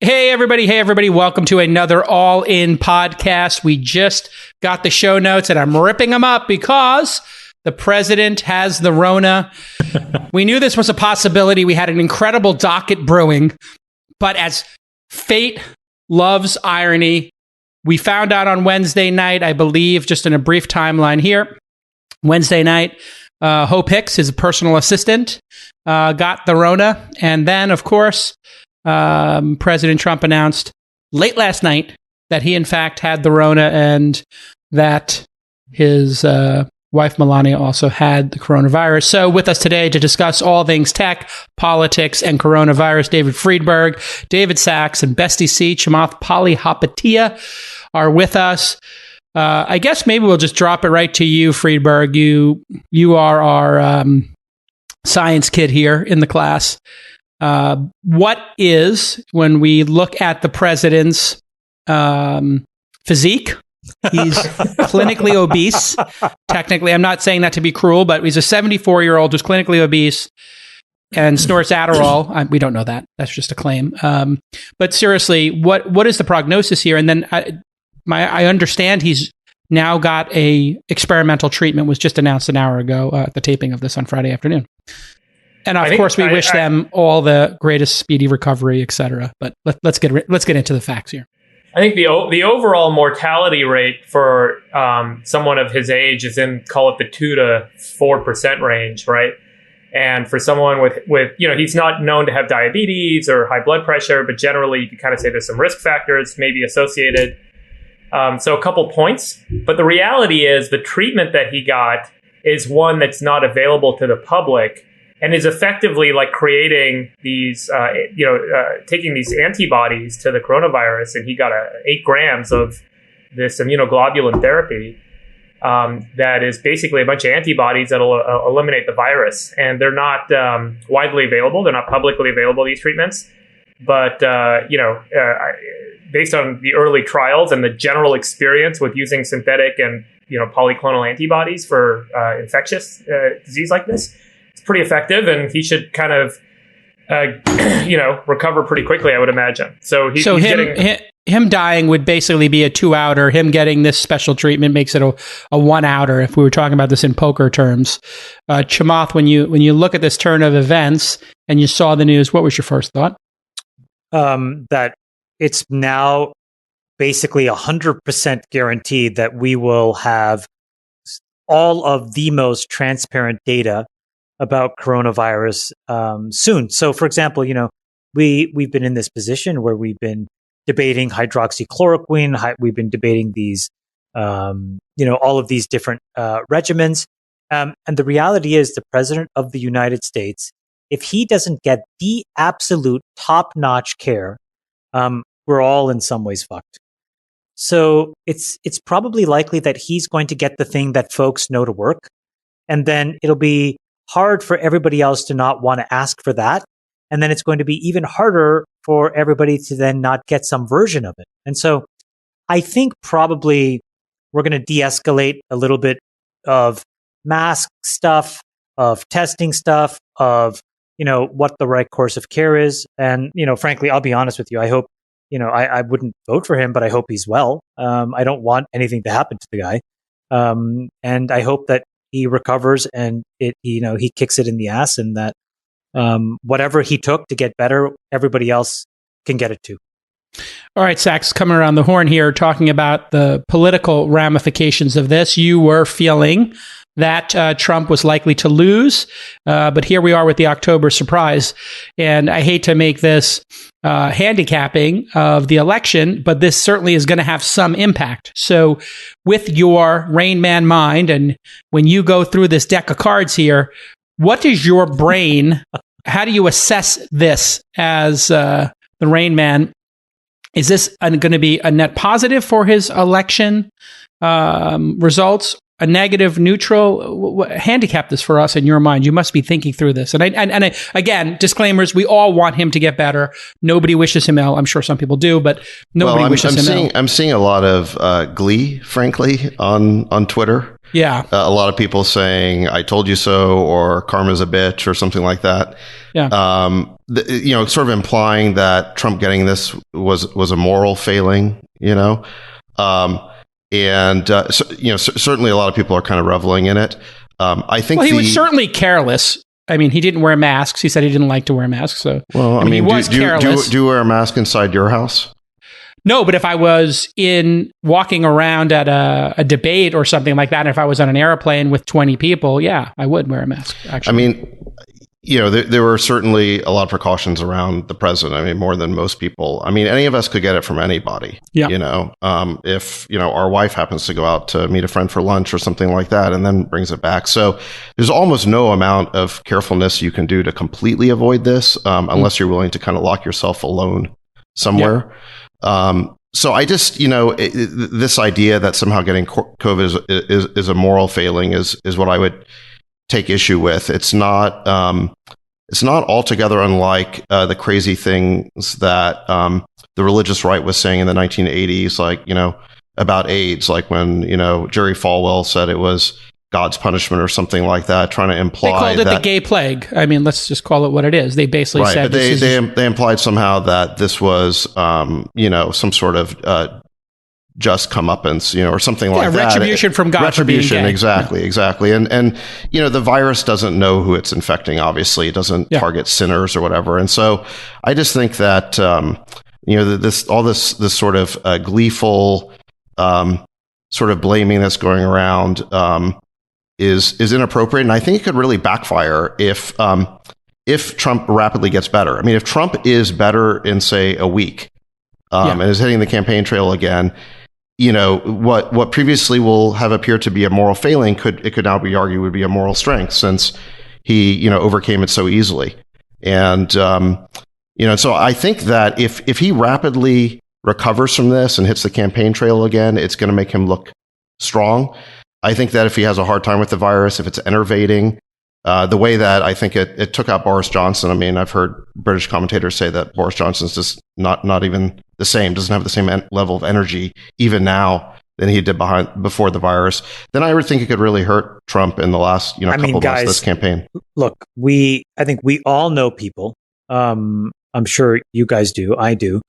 Hey, everybody. Welcome to another All In podcast. We just got the show notes and I'm ripping them up because the president has the Rona. We knew this was a possibility. We had an incredible docket brewing, but as fate loves irony, we found out on Wednesday night, I believe, just in a brief timeline here, Wednesday night, Hope Hicks, his personal assistant, got the Rona. And then, of course, President Trump announced late last night that he, in fact, had the Rona and that his wife, Melania, also had the coronavirus. So with us today to discuss all things tech, politics, and coronavirus, David Friedberg, David Sachs, and besties Chamath Palihapitiya are with us. I guess maybe we'll just drop it right to you, Friedberg. You are our science kid here in the class. What is, when we look at the president's physique, he's clinically obese. Technically, I'm not saying that to be cruel, but he's a 74-year-old who's clinically obese and snorts Adderall. We don't know that. That's just a claim. But seriously, what is the prognosis here? And then I understand he's now got a experimental treatment, was just announced an hour ago at the taping of this on Friday afternoon. And of course, we wish them all the greatest speedy recovery, et cetera. But let's get into the facts here. I think the overall mortality rate for someone of his age is in, call it, the 2 to 4% range, right? And for someone with he's not known to have diabetes or high blood pressure, but generally you can kind of say there's some risk factors maybe associated. So a couple points. But the reality is the treatment that he got is one that's not available to the public, and is effectively like creating these, taking these antibodies to the coronavirus. And he got 8 grams of this immunoglobulin therapy that is basically a bunch of antibodies that'll eliminate the virus. And they're not widely available. They're not publicly available, these treatments. But, based on the early trials and the general experience with using synthetic and, polyclonal antibodies for infectious disease like this, it's pretty effective, and he should kind of, recover pretty quickly, I would imagine. So him dying would basically be a 2-outer. Him getting this special treatment makes it a 1-outer. If we were talking about this in poker terms, Chamath, when you look at this turn of events and you saw the news, what was your first thought? That it's now basically 100% guaranteed that we will have all of the most transparent data about coronavirus soon. So, for example, we've been in this position where we've been debating hydroxychloroquine. We've been debating these, all of these different regimens. And the reality is, the president of the United States, if he doesn't get the absolute top-notch care, we're all in some ways fucked. So it's probably likely that he's going to get the thing that folks know to work, and then it'll be hard for everybody else to not want to ask for that. And then it's going to be even harder for everybody to then not get some version of it. And so I think probably we're going to de-escalate a little bit of mask stuff, of testing stuff, of, what the right course of care is. And, frankly, I'll be honest with you. I hope, I wouldn't vote for him, but I hope he's well. I don't want anything to happen to the guy. And I hope that he recovers and he kicks it in the ass, and that whatever he took to get better, everybody else can get it too. All right, Sachs, coming around the horn here, talking about the political ramifications of this. You were feeling that Trump was likely to lose, but here we are with the October surprise. And I hate to make this handicapping of the election, but this certainly is going to have some impact. So with your Rain Man mind, and when you go through this deck of cards here, what is your brain, how do you assess this as the Rain Man? Is this going to be a net positive for his election results? A negative, neutral? Handicap this for us in your mind. You must be thinking through this. And I, again, disclaimers, we all want him to get better. Nobody wishes him ill. I'm sure some people do, but nobody wishes him ill. I'm seeing a lot of glee, frankly, on Twitter. Yeah. A lot of people saying, I told you so, or karma's a bitch, or something like that. Yeah. Sort of implying that Trump getting this was a moral failing, certainly a lot of people are kind of reveling in it. I think he was certainly careless. I mean, he didn't wear masks. He said he didn't like to wear masks. So, he was careless. Do you wear a mask inside your house? No, but if I was walking around at a debate or something like that, and if I was on an airplane with 20 people, yeah, I would wear a mask, actually. I mean, there were certainly a lot of precautions around the president. I mean, more than most people. I mean, any of us could get it from anybody. Yeah. If, our wife happens to go out to meet a friend for lunch or something like that and then brings it back. So there's almost no amount of carefulness you can do to completely avoid this, unless you're willing to kind of lock yourself alone somewhere. Yeah. So I just, this idea that somehow getting COVID is a moral failing is what I would take issue with. It's not altogether unlike the crazy things that the religious right was saying in the 1980s, like, about AIDS, like when, Jerry Falwell said it was God's punishment or something like that, trying to imply they called it the gay plague. I mean, let's just call it what it is. They basically said they implied somehow that this was some sort of just comeuppance, or something like that. Retribution from God. Retribution, for being gay. Exactly. And the virus doesn't know who it's infecting. Obviously, it doesn't target sinners or whatever. And so I just think that this sort of gleeful sort of blaming that's going around is inappropriate, and I think it could really backfire if Trump rapidly gets better. I mean, if Trump is better in, say, a week and is hitting the campaign trail again, what previously will have appeared to be a moral failing could now be argued would be a moral strength, since he overcame it so easily. And so I think that if he rapidly recovers from this and hits the campaign trail again, it's going to make him look strong. I think that if he has a hard time with the virus, if it's enervating, the way that I think it took out Boris Johnson. I mean, I've heard British commentators say that Boris Johnson's just not even the same, doesn't have the same level of energy even now than he did before the virus. Then I would think it could really hurt Trump in the last couple of months of this campaign. Look, I think we all know people. I'm sure you guys do. I do.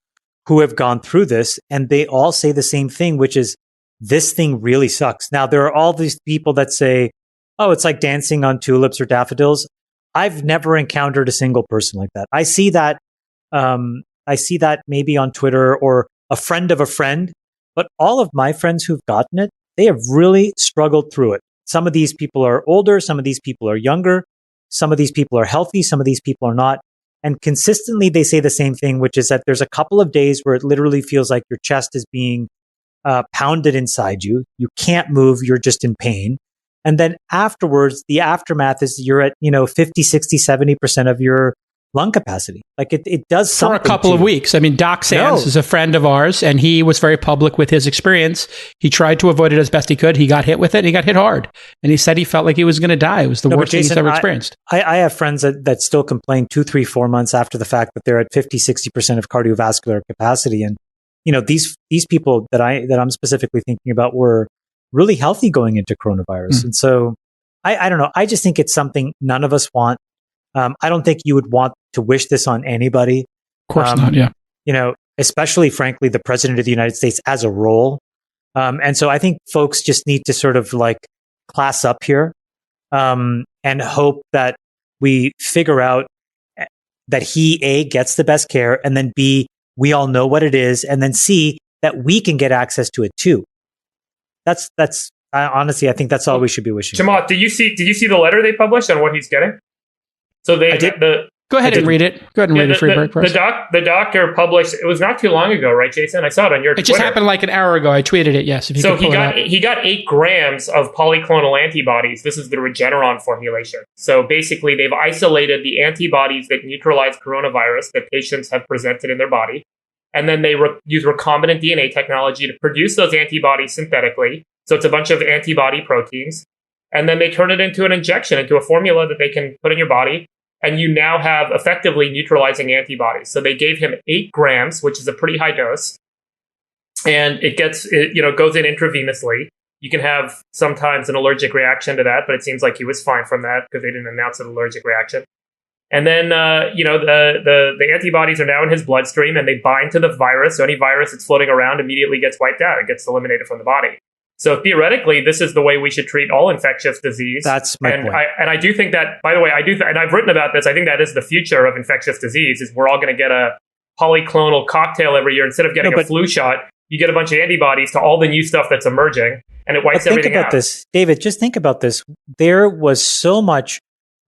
Who have gone through this, and they all say the same thing, which is this thing really sucks. Now, there are all these people that say, oh, it's like dancing on tulips or daffodils. I've never encountered a single person like that. I see that maybe on Twitter or a friend of a friend, but all of my friends who've gotten it, they have really struggled through it. Some of these people are older, some of these people are younger, some of these people are healthy, some of these people are not. And consistently, they say the same thing, which is that there's a couple of days where it literally feels like your chest is being pounded inside you. You can't move. You're just in pain. And then afterwards, the aftermath is you're at, 50, 60, 70% of your lung capacity. Like it does something for a couple of weeks. I mean, Doc Sands is a friend of ours, and he was very public with his experience. He tried to avoid it as best he could. He got hit with it, and he got hit hard. And he said he felt like he was going to die. It was the worst thing he's ever experienced. I have friends that still complain 2, 3, 4 months after the fact that they're at 50, 60% of cardiovascular capacity. And, these people that I'm specifically thinking about were really healthy going into coronavirus. And so I don't know. I just think it's something none of us want. I don't think you would want to wish this on anybody. Of course not, yeah. Especially, frankly, the president of the United States as a role. And so I think folks just need to sort of like class up here and hope that we figure out that he, A, gets the best care, and then B, we all know what it is, and then C, that we can get access to it too. That's honestly, I think that's all we should be wishing. Chamath, did you see the letter they published on what he's getting? So they Go ahead and read it. Go ahead and read it, Freeberg Press. The doctor published, it was not too long ago, right, Jason? I saw it on your Twitter. It just happened like an hour ago. I tweeted it, yes. If you so he got 8 grams of polyclonal antibodies. This is the Regeneron formulation. So basically, they've isolated the antibodies that neutralize coronavirus that patients have presented in their body. And then they use recombinant DNA technology to produce those antibodies synthetically. So it's a bunch of antibody proteins. And then they turn it into an injection, into a formula that they can put in your body. And you now have effectively neutralizing antibodies. So they gave him 8 grams, which is a pretty high dose. And it goes in intravenously. You can have sometimes an allergic reaction to that, but it seems like he was fine from that because they didn't announce an allergic reaction. And then, the antibodies are now in his bloodstream and they bind to the virus. So any virus that's floating around immediately gets wiped out. It gets eliminated from the body. So theoretically, this is the way we should treat all infectious disease. That's my point. I do think that, by the way, and I've written about this, I think that is the future of infectious disease, is we're all going to get a polyclonal cocktail every year. Instead of getting a flu shot, you get a bunch of antibodies to all the new stuff that's emerging, and it wipes everything out. Think about this, David. Just think about this. There was so much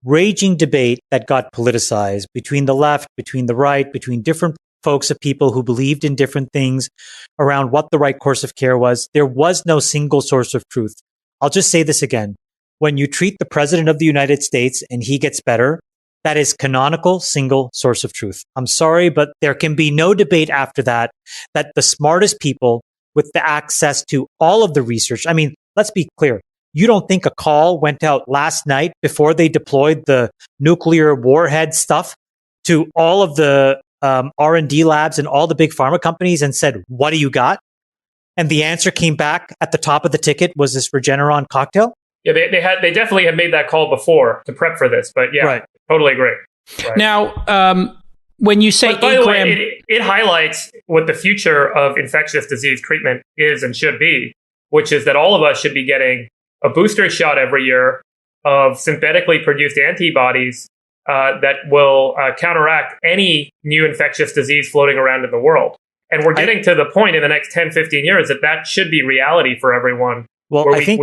raging debate that got politicized between the left, between the right, between different folks of people who believed in different things around what the right course of care was. There was no single source of truth. I'll just say this again. When you treat the president of the United States and he gets better, that is canonical single source of truth. I'm sorry, but there can be no debate after that the smartest people with the access to all of the research. I mean, let's be clear. You don't think a call went out last night before they deployed the nuclear warhead stuff to all of the R&D labs and all the big pharma companies and said, what do you got? And the answer came back at the top of the ticket was this Regeneron cocktail? Yeah, they definitely had made that call before to prep for this, but yeah, right. Totally agree. Right. Now, when you say by the way, it highlights what the future of infectious disease treatment is and should be, which is that all of us should be getting a booster shot every year of synthetically produced antibodies that will counteract any new infectious disease floating around in the world. And we're getting to the point in the next 10, 15 years that should be reality for everyone. Well, I think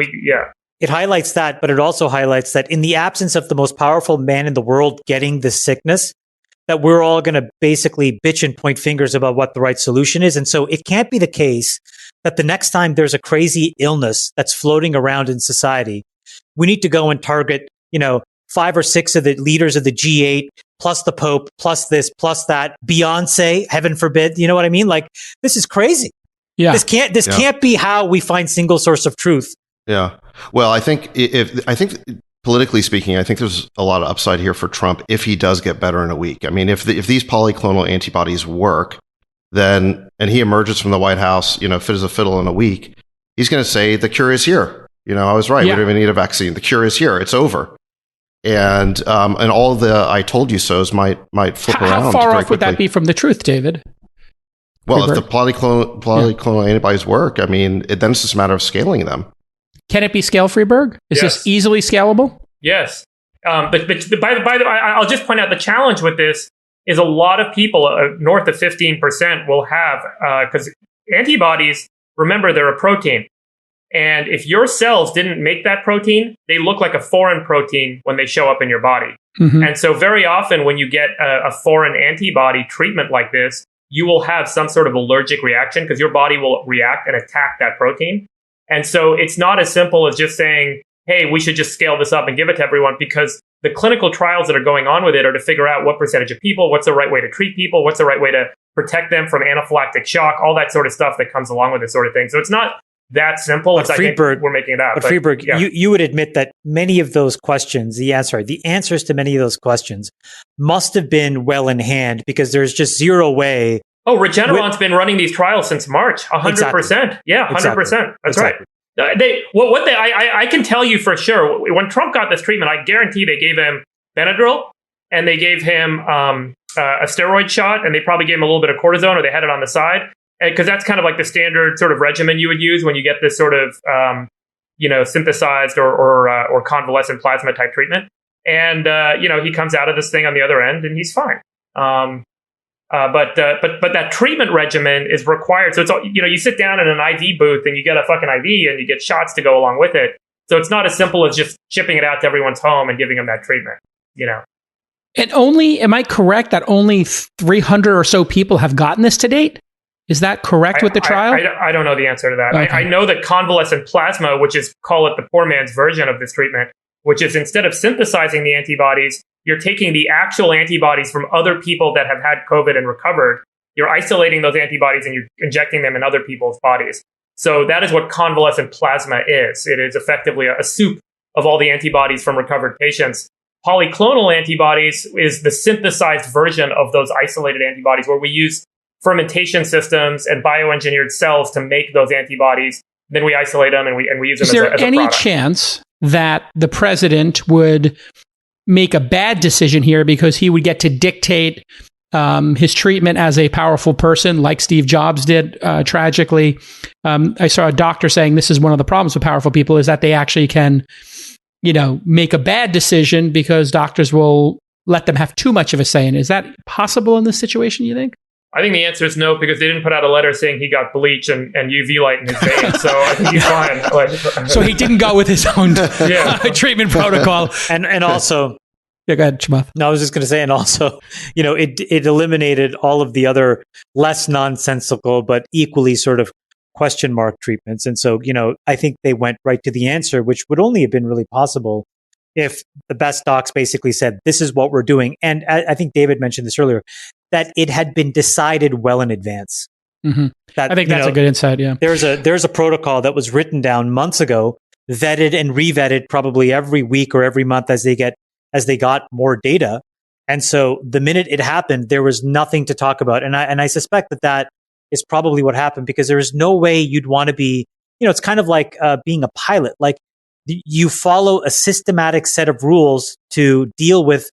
it highlights that, but it also highlights that in the absence of the most powerful man in the world getting this sickness, that we're all going to basically bitch and point fingers about what the right solution is. And so it can't be the case that the next time there's a crazy illness that's floating around in society, we need to go and target, 5 or 6 of the leaders of the G8, plus the Pope, plus this, plus that, Beyonce, heaven forbid. You know what I mean? Like, this is crazy. Yeah. This can't be how we find single source of truth. Yeah. Well, I think politically speaking, I think there's a lot of upside here for Trump if he does get better in a week. I mean, if these polyclonal antibodies work, then, and he emerges from the White House, fit as a fiddle in a week, he's going to say the cure is here. I was right. Yeah. We don't even need a vaccine. The cure is here. It's over. And all the I told you so's might flip around. How far off would that be from the truth, David? Well, if the polyclonal antibodies work, I mean, then it's just a matter of scaling them. Can it be scale, Freeberg? Is this easily scalable? Yes. But by the way, I'll just point out the challenge with this is a lot of people, north of 15%, will have, because antibodies, remember, they're a protein. And if your cells didn't make that protein, they look like a foreign protein when they show up in your body. Mm-hmm. And so very often when you get a foreign antibody treatment like this, you will have some sort of allergic reaction because your body will react and attack that protein. And so it's not as simple as just saying, hey, we should just scale this up and give it to everyone, because the clinical trials that are going on with it are to figure out what percentage of people, what's the right way to treat people, what's the right way to protect them from anaphylactic shock, all that sort of stuff that comes along with this sort of thing. So it's not that simple as I think we're making it out. But Freeberg, you would admit that many of those questions, the answers to many of those questions must have been well in hand, because there's just zero way. Oh, Regeneron's been running these trials since March. 100%. Exactly. Yeah, 100%. Exactly. That's right. I can tell you for sure, when Trump got this treatment, I guarantee they gave him Benadryl and they gave him a steroid shot, and they probably gave him a little bit of cortisone, or they had it on the side. Because that's kind of like the standard sort of regimen you would use when you get this sort of, synthesized or convalescent plasma type treatment. And, he comes out of this thing on the other end and he's fine. But that treatment regimen is required. So it's, you sit down in an IV booth and you get a fucking IV and you get shots to go along with it. So it's not as simple as just shipping it out to everyone's home and giving them that treatment, And am I correct that only 300 or so people have gotten this to date? Is that correct with the trial? I don't know the answer to that. Okay. I know that convalescent plasma, which is, call it the poor man's version of this treatment, which is instead of synthesizing the antibodies, you're taking the actual antibodies from other people that have had COVID and recovered. You're isolating those antibodies and you're injecting them in other people's bodies. So that is what convalescent plasma is. It is effectively a soup of all the antibodies from recovered patients. Polyclonal antibodies is the synthesized version of those isolated antibodies, where we use fermentation systems and bioengineered cells to make those antibodies then we isolate them and we use them Is there as a any product. chance that the president would make a bad decision here because he would get to dictate his treatment as a powerful person, like Steve Jobs did, tragically? I saw a doctor saying this is one of the problems with powerful people is that they actually can, make a bad decision because doctors will let them have too much of a say in it. Is that possible in this situation, you think? I think the answer is no, because they didn't put out a letter saying he got bleach and UV light in his veins. So I think he's fine. So he didn't go with his own treatment protocol. And also... Yeah, go ahead, Chamath. No, I was just going to say, and also, it eliminated all of the other less nonsensical but equally sort of question mark treatments. And so, I think they went right to the answer, which would only have been really possible if the best docs basically said, this is what we're doing. And I think David mentioned this earlier, that it had been decided well in advance. Mm-hmm. I think that's a good insight, yeah. There's a protocol that was written down months ago, vetted and re-vetted probably every week or every month as they got more data. And so the minute it happened, there was nothing to talk about. And I suspect that is probably what happened, because there is no way you'd want to be, it's kind of like being a pilot. Like you follow a systematic set of rules to deal with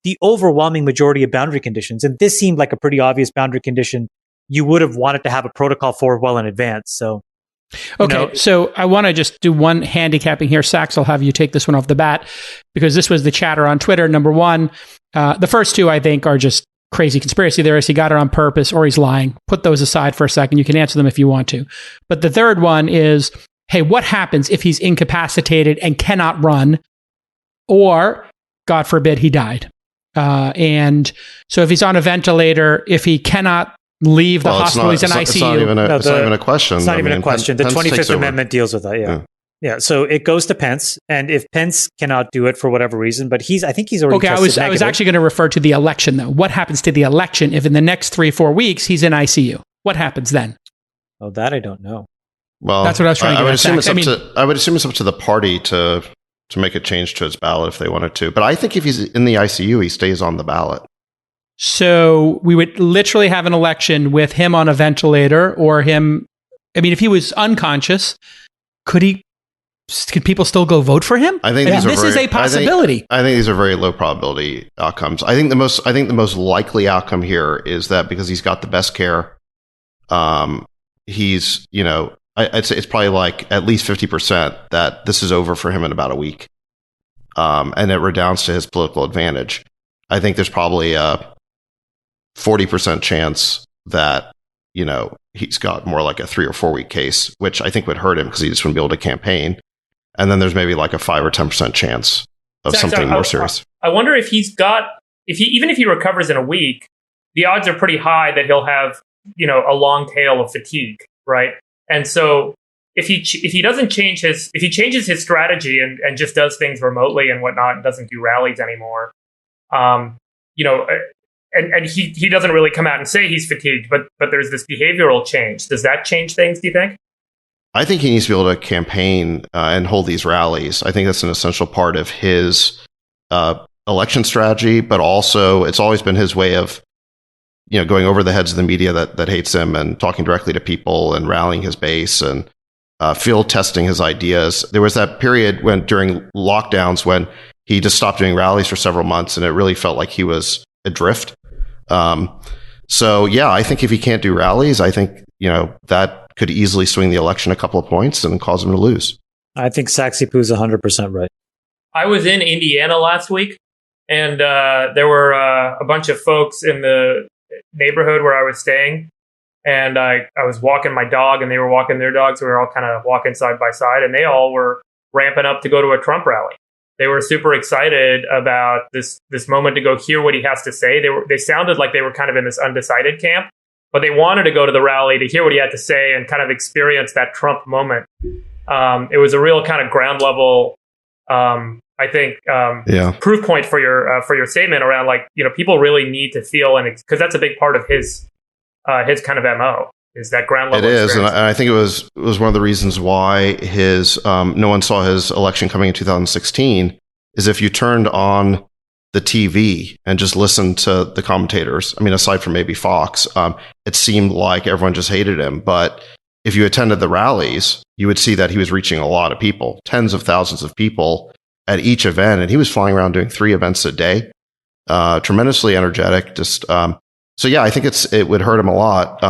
the overwhelming majority of boundary conditions. And this seemed like a pretty obvious boundary condition you would have wanted to have a protocol for well in advance. So okay, so I want to just do one handicapping here. Sachs, I'll have you take this one off the bat, because this was the chatter on Twitter. Number one, the first two, I think, are just crazy conspiracy theorists. He got it on purpose or he's lying. Put those aside for a second. You can answer them if you want to. But the third one is, hey, what happens if he's incapacitated and cannot run, or, God forbid, he died? And so if he's on a ventilator, if he cannot leave the hospital, he's in ICU. It's not even a question. It's not even a question. The 25th Amendment deals with that, Yeah, so it goes to Pence, and if Pence cannot do it for whatever reason, but I think he's already tested negative. I was actually going to refer to the election, though. What happens to the election if in the next 3-4 weeks he's in ICU? What happens then? Oh, that I don't know. Well, that's what I was trying to get I would assume it's up to the party to make a change to his ballot if they wanted to. But I think if he's in the ICU, he stays on the ballot. So we would literally have an election with him on a ventilator, or him. I mean, if he was unconscious, could people still go vote for him? I think this is a possibility. I think these are very low probability outcomes. I think the most likely outcome here is that because he's got the best care, he's, I'd say it's probably like at least 50% that this is over for him in about a week. And it redounds to his political advantage. I think there's probably a 40% chance that, he's got more like a 3 or 4 week case, which I think would hurt him because he just wouldn't be able to campaign. And then there's maybe like a 5 or 10% chance of something more serious. I wonder if even if he recovers in a week, the odds are pretty high that he'll have, a long tail of fatigue, right? And so if he changes his strategy and just does things remotely and whatnot and doesn't do rallies anymore, and he doesn't really come out and say he's fatigued, but there's this behavioral change. Does that change things, do you think? I think he needs to be able to campaign and hold these rallies. I think that's an essential part of his election strategy, but also it's always been his way of, going over the heads of the media that hates him and talking directly to people and rallying his base and field testing his ideas. There was that period during lockdowns when he just stopped doing rallies for several months, and it really felt like he was adrift. So yeah, I think if he can't do rallies, I think, that could easily swing the election a couple of points and cause him to lose. I think Saxy Poo's 100% right. I was in Indiana last week, and there were a bunch of folks in the neighborhood where I was staying, and I was walking my dog, and they were walking their dogs. We were all kind of walking side by side, and they all were ramping up to go to a Trump rally. They were super excited about this moment to go hear what he has to say. They sounded like they were kind of in this undecided camp, but they wanted to go to the rally to hear what he had to say and kind of experience that Trump moment. It was a real kind of ground level, I think, proof point for your statement around, like, people really need to feel, and because that's a big part of his kind of MO, is that ground level. It is, and I think it was one of the reasons why his no one saw his election coming in 2016. Is if you turned on the TV and just listened to the commentators, I mean, aside from maybe Fox, it seemed like everyone just hated him. But if you attended the rallies, you would see that he was reaching a lot of people, tens of thousands of people at each event. And he was flying around doing 3 events a day, tremendously energetic. So yeah, I think it would hurt him a lot.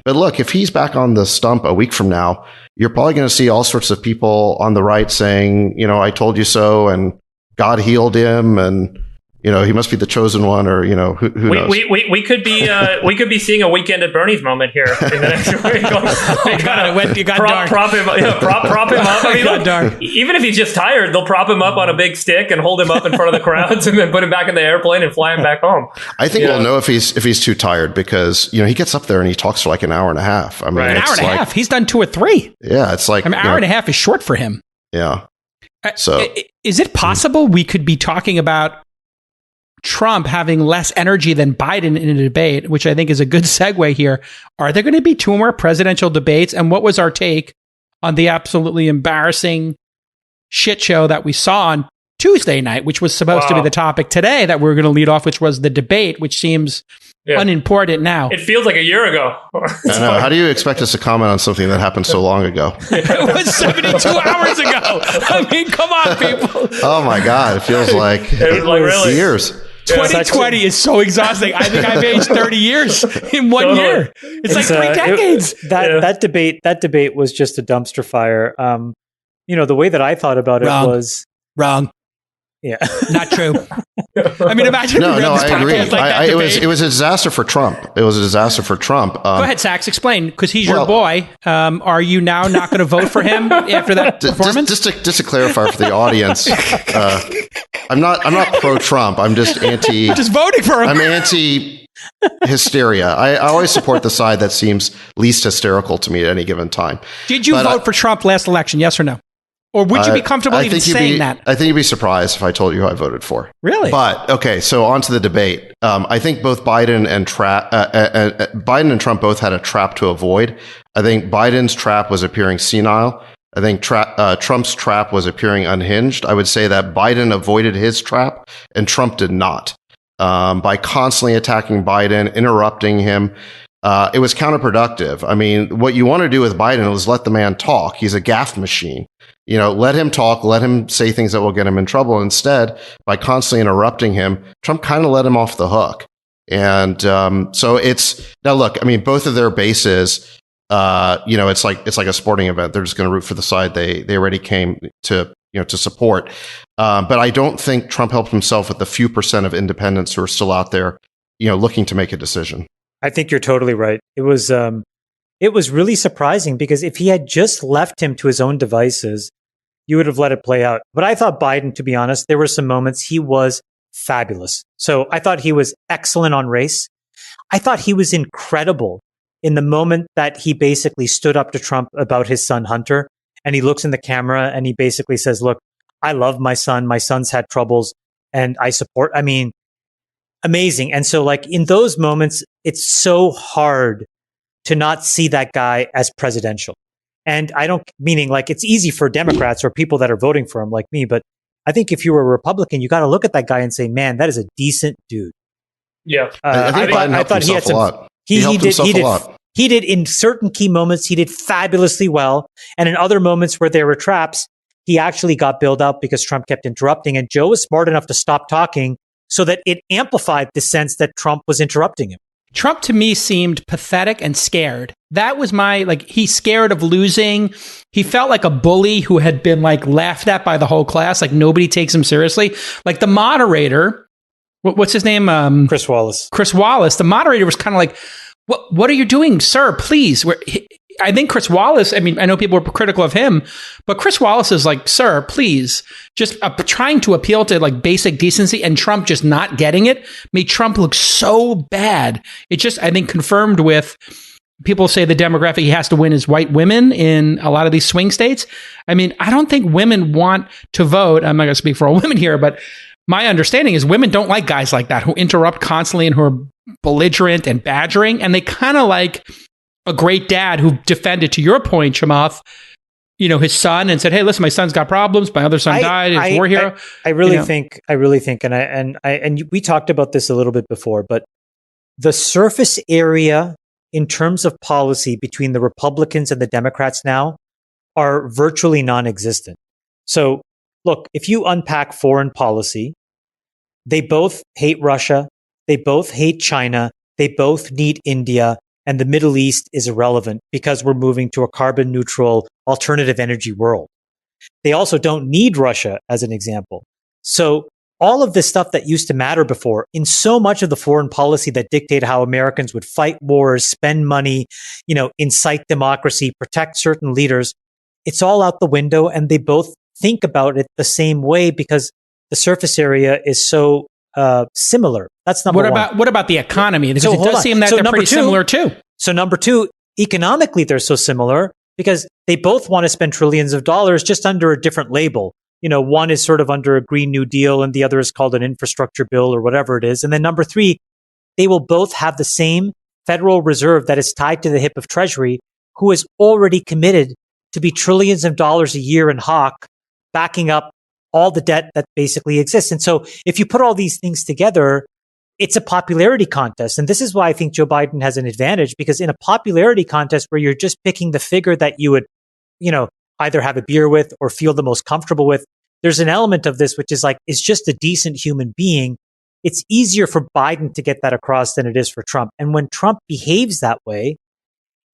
But look, if he's back on the stump a week from now, you're probably going to see all sorts of people on the right saying, I told you so, and God healed him, and he must be the chosen one, or who knows? We could be seeing a weekend at Bernie's moment here in the next week. You got dark. Prop him up. I mean, look, even if he's just tired, they'll prop him up on a big stick and hold him up in front of the crowds, and then put him back in the airplane and fly him back home. I think we'll know if he's too tired, because he gets up there and he talks for like an hour and a half. I mean, an hour and a half. He's done 2 or 3. Yeah, it's like an hour and a half is short for him. Yeah. So is it possible we could be talking about Trump having less energy than Biden in a debate, which I think is a good segue here? Are there going to be 2 more presidential debates? And what was our take on the absolutely embarrassing shit show that we saw on Tuesday night, which was supposed to be the topic today that we were going to lead off, which was the debate, which seems unimportant now. It feels like a year ago. I know. How do you expect us to comment on something that happened so long ago? It was 72 hours ago. I mean, come on, people. Oh my God. It feels like really years. 2020 is so exhausting. I think I've aged 30 years in 1 year. It's like 3 decades. That debate was just a dumpster fire. The way that I thought about it was wrong. Yeah, not true. I mean, imagine. No, I agree. It was a disaster for Trump. It was a disaster for Trump. Go ahead, Sachs. Explain, because he's your boy. Are you now not going to vote for him after that performance? Just to clarify for the audience, I'm not pro Trump. I'm just anti. Just voting for him. I'm anti hysteria. I always support the side that seems least hysterical to me at any given time. Did you vote for Trump last election? Yes or no? Or would you be comfortable even saying that? I think you'd be surprised if I told you who I voted for. Really? But okay, so on to the debate. I think both Biden and Trump both had a trap to avoid. I think Biden's trap was appearing senile. I think Trump's trap was appearing unhinged. I would say that Biden avoided his trap and Trump did not. By constantly attacking Biden, interrupting him. It was counterproductive. I mean, what you want to do with Biden is let the man talk. He's a gaffe machine. Let him talk, let him say things that will get him in trouble. Instead, by constantly interrupting him, Trump kind of let him off the hook. And so now look, I mean, both of their bases, it's like a sporting event. They're just going to root for the side they already came to support. But I don't think Trump helped himself with the few percent of independents who are still out there, looking to make a decision. I think you're totally right. It was really surprising, because if he had just left him to his own devices, you would have let it play out. But I thought Biden, to be honest, there were some moments he was fabulous. So I thought he was excellent on race. I thought he was incredible in the moment that he basically stood up to Trump about his son, Hunter, and he looks in the camera and he basically says, look, I love my son. My son's had troubles and I support. I mean, amazing. And so like in those moments, it's so hard to not see that guy as presidential. And meaning like it's easy for Democrats or people that are voting for him like me, but I think if you were a Republican, you got to look at that guy and say, man, that is a decent dude. Yeah. I think Biden helped himself a lot. He helped himself a lot. He did in certain key moments, he did fabulously well. And in other moments where there were traps, he actually got bailed out because Trump kept interrupting. And Joe was smart enough to stop talking so that it amplified the sense that Trump was interrupting him. Trump to me seemed pathetic and scared. That was he's scared of losing. He felt like a bully who had been laughed at by the whole class. Like nobody takes him seriously. Like the moderator, what's his name? Chris Wallace. Chris Wallace. The moderator was kind of like, what are you doing, sir? Please. I think Chris Wallace, I mean, I know people were critical of him, but Chris Wallace is like, sir, please, just trying to appeal to basic decency, and Trump just not getting it made Trump look so bad. It just, I think, confirmed with people say the demographic he has to win is white women in a lot of these swing states. I mean, I don't think women want to vote. I'm not going to speak for all women here, but my understanding is women don't like guys like that who interrupt constantly and who are belligerent and badgering, and they kind of like a great dad who defended, to your point, Chamath, his son and said, "Hey, listen, my son's got problems. My other son died. He's a war hero." I really think, and we talked about this a little bit before, but the surface area in terms of policy between the Republicans and the Democrats now are virtually non-existent. So look, if you unpack foreign policy, they both hate Russia, they both hate China, they both need India, and the Middle East is irrelevant because we're moving to a carbon neutral alternative energy world. They also don't need Russia, as an example. So all of this stuff that used to matter before, in so much of the foreign policy that dictated how Americans would fight wars, spend money, incite democracy, protect certain leaders, it's all out the window, and they both think about it the same way because the surface area is so similar. That's number one. What about the economy? Because it does seem that they're pretty similar too. So number two, economically, they're so similar because they both want to spend trillions of dollars just under a different label. One is sort of under a Green New Deal and the other is called an infrastructure bill or whatever it is. And then number three, they will both have the same Federal Reserve that is tied to the hip of Treasury, who is already committed to be trillions of dollars a year in hock, backing up all the debt that basically exists. And so if you put all these things together, it's a popularity contest. And this is why I think Joe Biden has an advantage, because in a popularity contest where you're just picking the figure that you would, either have a beer with or feel the most comfortable with, there's an element of this which is just a decent human being. It's easier for Biden to get that across than it is for Trump. And when Trump behaves that way,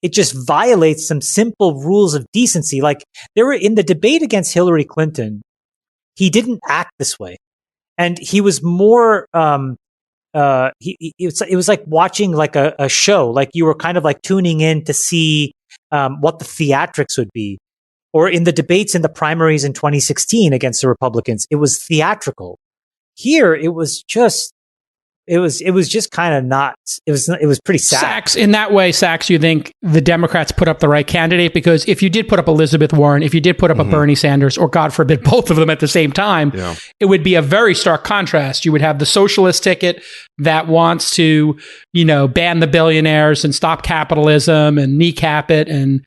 it just violates some simple rules of decency. Like there were in the debate against Hillary Clinton, he didn't act this way. And he was more, it was like watching like a show, like you were kind of like tuning in to see what the theatrics would be. Or in the debates in the primaries in 2016 against the Republicans, it was theatrical. Here, it was just kind of not. It was pretty sad. Sachs, in that way, Sachs, you think the Democrats put up the right candidate? Because if you did put up Elizabeth Warren, if you did put up a Bernie Sanders, or God forbid, both of them at the same time, it would be a very stark contrast. You would have the socialist ticket that wants to, ban the billionaires and stop capitalism and kneecap it and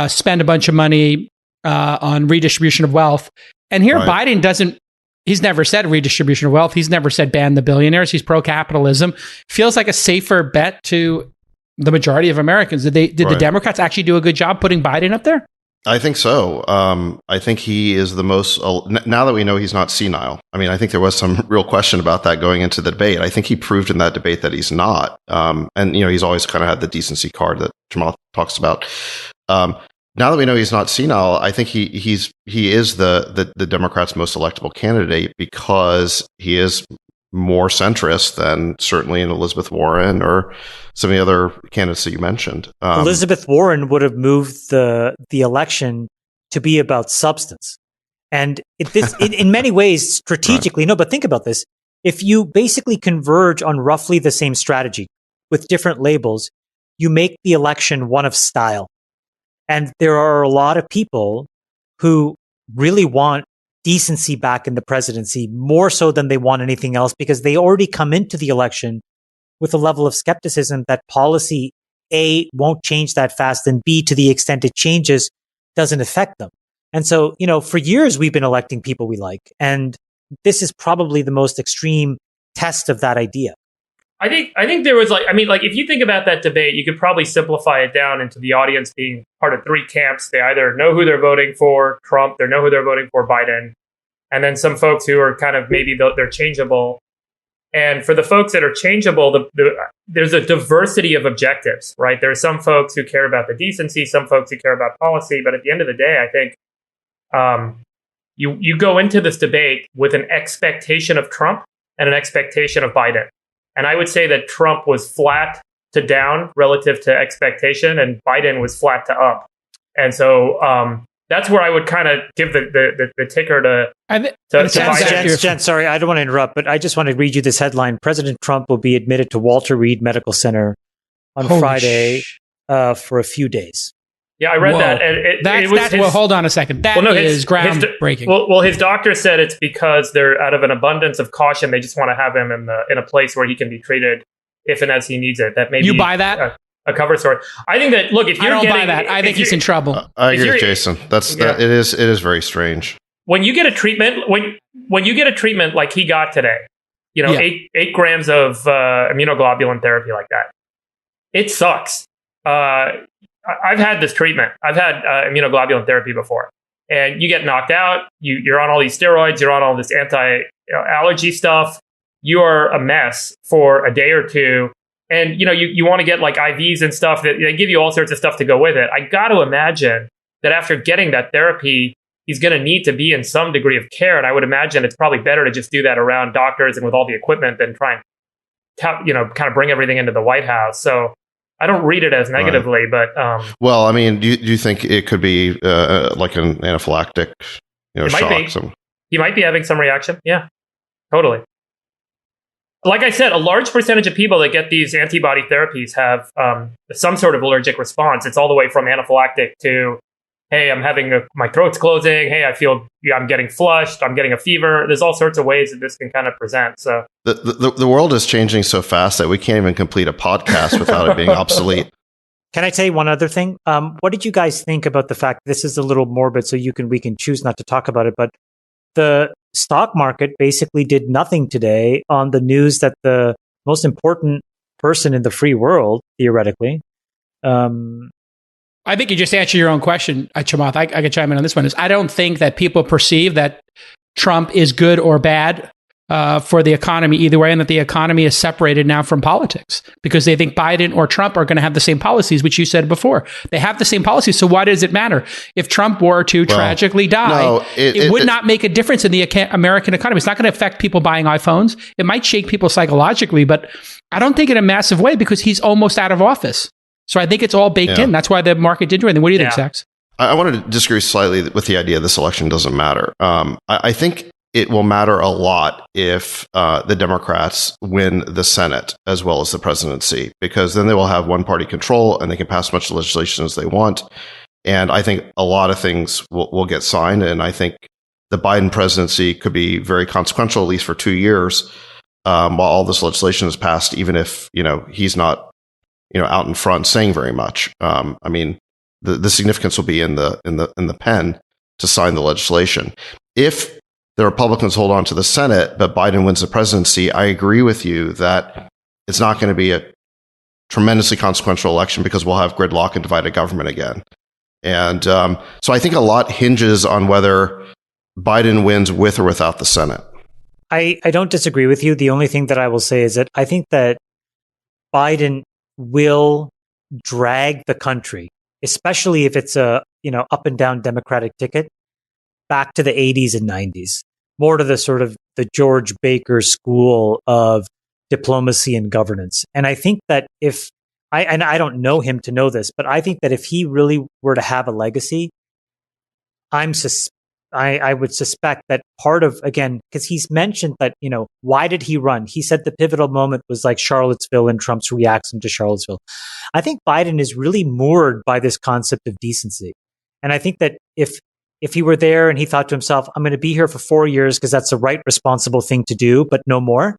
spend a bunch of money on redistribution of wealth. And here, Biden doesn't. He's never said redistribution of wealth. He's never said ban the billionaires. He's pro-capitalism. Feels like a safer bet to the majority of Americans. Did the Democrats actually do a good job putting Biden up there? I think so. I think he is the most, now that we know he's not senile. I mean, I think there was some real question about that going into the debate. I think he proved in that debate that he's not. And he's always kind of had the decency card that Chamath talks about. Now that we know he's not senile, I think he is the Democrats' most electable candidate because he is more centrist than certainly an Elizabeth Warren or some of the other candidates that you mentioned. Elizabeth Warren would have moved the election to be about substance, and in many ways strategically. No, but think about this: if you basically converge on roughly the same strategy with different labels, you make the election one of style. And there are a lot of people who really want decency back in the presidency, more so than they want anything else, because they already come into the election with a level of skepticism that policy, A, won't change that fast, and B, to the extent it changes, doesn't affect them. And so, for years we've been electing people we like. And this is probably the most extreme test of that idea. I think there was if you think about that debate, you could probably simplify it down into the audience being part of three camps. They either know who they're voting for, Trump, they know who they're voting for, Biden, and then some folks who are kind of maybe they're changeable. And for the folks that are changeable, there's a diversity of objectives, right? There are some folks who care about the decency, some folks who care about policy, but at the end of the day, I think you go into this debate with an expectation of Trump and an expectation of Biden. And I would say that Trump was flat to down relative to expectation, and Biden was flat to up. And so that's where I would kind of give the ticker to Biden. Jen, sorry, I don't want to interrupt, but I just want to read you this headline. President Trump will be admitted to Walter Reed Medical Center on Friday for a few days. Yeah, I read that. And well, hold on a second. That is groundbreaking. Well, his doctor said it's because they're out of an abundance of caution. They just want to have him in a place where he can be treated if and as he needs it. That maybe you buy that a cover story. I think that if you're buy that. I think he's in trouble. I agree with Jason. It is very strange. When you get a treatment, when you get a treatment like he got today, 8 grams of immunoglobulin therapy like that, it sucks. I've had this treatment. I've had immunoglobulin therapy before, and you get knocked out. You're on all these steroids. You're on all this anti-allergy stuff. You are a mess for a day or two. And, you want to get like IVs and stuff that they give you all sorts of stuff to go with it. I got to imagine that after getting that therapy, he's going to need to be in some degree of care. And I would imagine it's probably better to just do that around doctors and with all the equipment than try and, kind of bring everything into the White House. So I don't read it as negatively, right. But well, I mean, do you think it could be like an anaphylactic, shock? He might be having some reaction. Yeah, totally. Like I said, a large percentage of people that get these antibody therapies have some sort of allergic response. It's all the way from anaphylactic to, hey, I'm having my throat's closing. Hey, I'm getting flushed. I'm getting a fever. There's all sorts of ways that this can kind of present. So the world is changing so fast that we can't even complete a podcast without it being obsolete. Can I tell you one other thing? What did you guys think about the fact this is a little morbid, so we can choose not to talk about it, but the stock market basically did nothing today on the news that the most important person in the free world, theoretically. I think you just answered your own question, Chamath. I can chime in on this one. I don't think that people perceive that Trump is good or bad for the economy either way, and that the economy is separated now from politics because they think Biden or Trump are going to have the same policies, which you said before. They have the same policies, so why does it matter? If Trump were to tragically die, it would not make a difference in the American economy. It's not going to affect people buying iPhones. It might shake people psychologically, but I don't think in a massive way because he's almost out of office. So I think it's all baked in. That's why the market did anything. What do you think, Sachs? I wanted to disagree slightly with the idea this election doesn't matter. I think it will matter a lot if the Democrats win the Senate as well as the presidency, because then they will have one-party control and they can pass as much legislation as they want. And I think a lot of things will get signed. And I think the Biden presidency could be very consequential, at least for 2 years, while all this legislation is passed, even if he's not out in front saying very much. I mean, the significance will be in the pen to sign the legislation. If the Republicans hold on to the Senate, but Biden wins the presidency, I agree with you that it's not going to be a tremendously consequential election because we'll have gridlock and divided government again. And so I think a lot hinges on whether Biden wins with or without the Senate. I don't disagree with you. The only thing that I will say is that I think that Biden will drag the country, especially if it's a up and down Democratic ticket, back to the 80s and 90s, more to the sort of the George Baker school of diplomacy and governance. And I think that I don't know him to know this, but I think that if he really were to have a legacy, I would suspect that part of, again, because he's mentioned that, why did he run? He said the pivotal moment was like Charlottesville and Trump's reaction to Charlottesville. I think Biden is really moored by this concept of decency. And I think that if he were there and he thought to himself, I'm going to be here for 4 years because that's the right, responsible thing to do, but no more.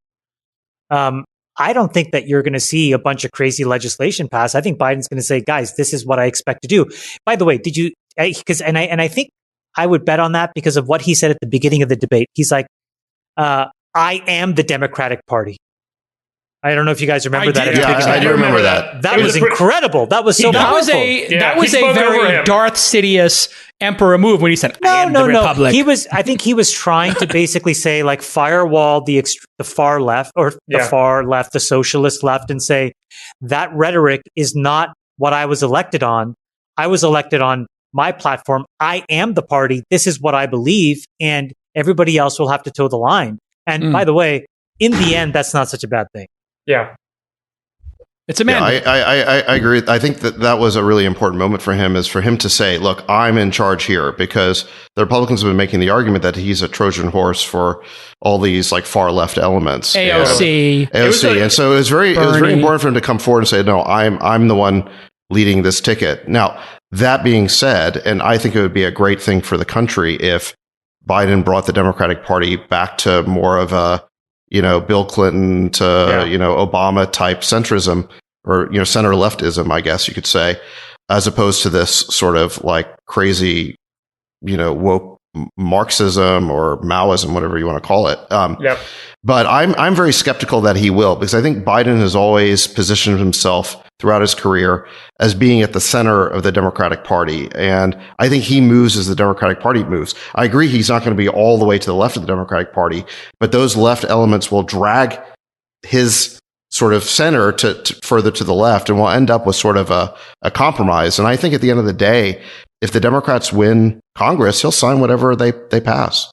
I don't think that you're going to see a bunch of crazy legislation pass. I think Biden's going to say, guys, this is what I expect to do. By the way, I think I would bet on that because of what he said at the beginning of the debate. He's like, I am the Democratic Party. I don't know if you guys remember that. I do remember that. That was incredible. That was so powerful. That was a very Darth Sidious emperor move when he said, I am the Republic. I think he was trying to basically say, like, firewall the far left or the far left, the socialist left, and say that rhetoric is not what I was elected on. I was elected on my platform. I am the party. This is what I believe, and everybody else will have to toe the line. And by the way, in the end, that's not such a bad thing. Yeah. It's a mandate. Yeah, I agree. I think that was a really important moment for him, is for him to say, look, I'm in charge here, because the Republicans have been making the argument that he's a Trojan horse for all these like far left elements. AOC. And so it was very important for him to come forward and say, no, I'm the one leading this ticket. Now, that being said, and I think it would be a great thing for the country if Biden brought the Democratic Party back to more of a, Bill Clinton to, Obama type centrism, or, center leftism, I guess you could say, as opposed to this sort of like crazy, woke Marxism or Maoism, whatever you want to call it. Yep. But I'm very skeptical that he will, because I think Biden has always positioned himself throughout his career as being at the center of the Democratic Party. And I think he moves as the Democratic Party moves. I agree he's not going to be all the way to the left of the Democratic Party, but those left elements will drag his sort of center to further to the left, and we'll end up with sort of a compromise. And I think at the end of the day, if the Democrats win Congress, he'll sign whatever they pass.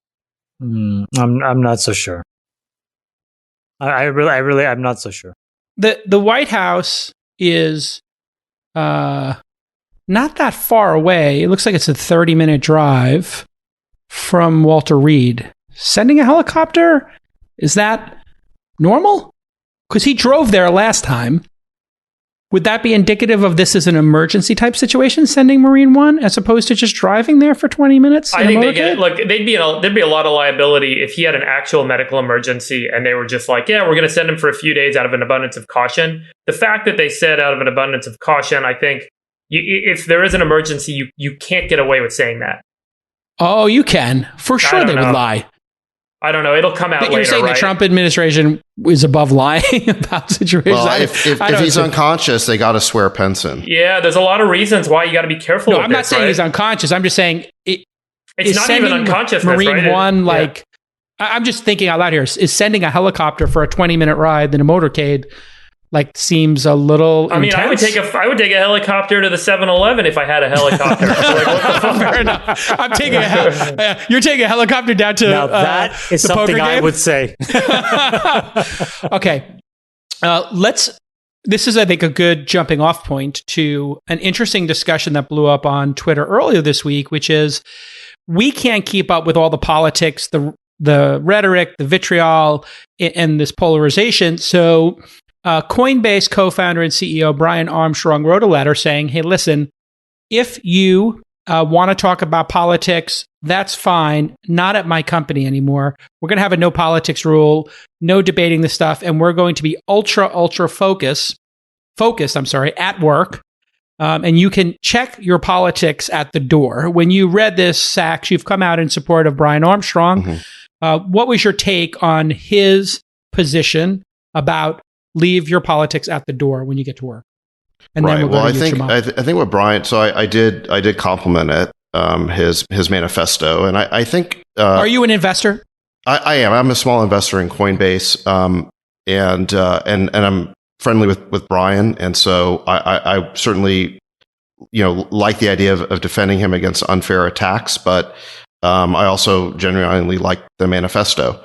I'm not so sure. I'm not so sure. The White House is not that far away. It looks like it's a 30-minute drive from Walter Reed. Sending a helicopter, is that normal? Because he drove there last time. Would that be indicative of this as an emergency type situation, sending Marine One, as opposed to just driving there for 20 minutes? I think there'd be a lot of liability if he had an actual medical emergency and they were just like, yeah, we're going to send him for a few days out of an abundance of caution. The fact that they said out of an abundance of caution, I think if there is an emergency, you can't get away with saying that. Oh, you can. For sure they would lie. I don't know. It'll come out later, You're saying right? the Trump administration is above lying about situations? Well, if he's unconscious, they got to swear Pence in. Yeah, there's a lot of reasons why you got to be careful. No, with I'm not saying right? he's unconscious. I'm just saying it's not even unconsciousness. Marine right? One, I'm just thinking out loud here. Is sending a helicopter for a 20-minute ride in a motorcade seems a little? I mean, intense? I would take a helicopter to the 7-Eleven if I had a helicopter. What the fuck? Fair enough. I'm taking you're taking a helicopter down to now that is the something I game? would say. Okay, this is, I think, a good jumping off point to an interesting discussion that blew up on Twitter earlier this week, which is we can't keep up with all the politics, the rhetoric, the vitriol, and this polarization. So Coinbase co-founder and CEO Brian Armstrong wrote a letter saying, hey, listen, if you want to talk about politics, that's fine. Not at my company anymore. We're going to have a no politics rule, no debating the stuff, and we're going to be ultra focused, at work. And you can check your politics at the door. When you read this, Sachs, you've come out in support of Brian Armstrong. Mm-hmm. What was your take on his position about leave your politics at the door when you get to work? And right. Then we'll I think what Brian. So I did compliment it. His manifesto, and I think. Are you an investor? I am. I'm a small investor in Coinbase, and I'm friendly with Brian, and so I certainly like the idea of defending him against unfair attacks, but I also genuinely like the manifesto.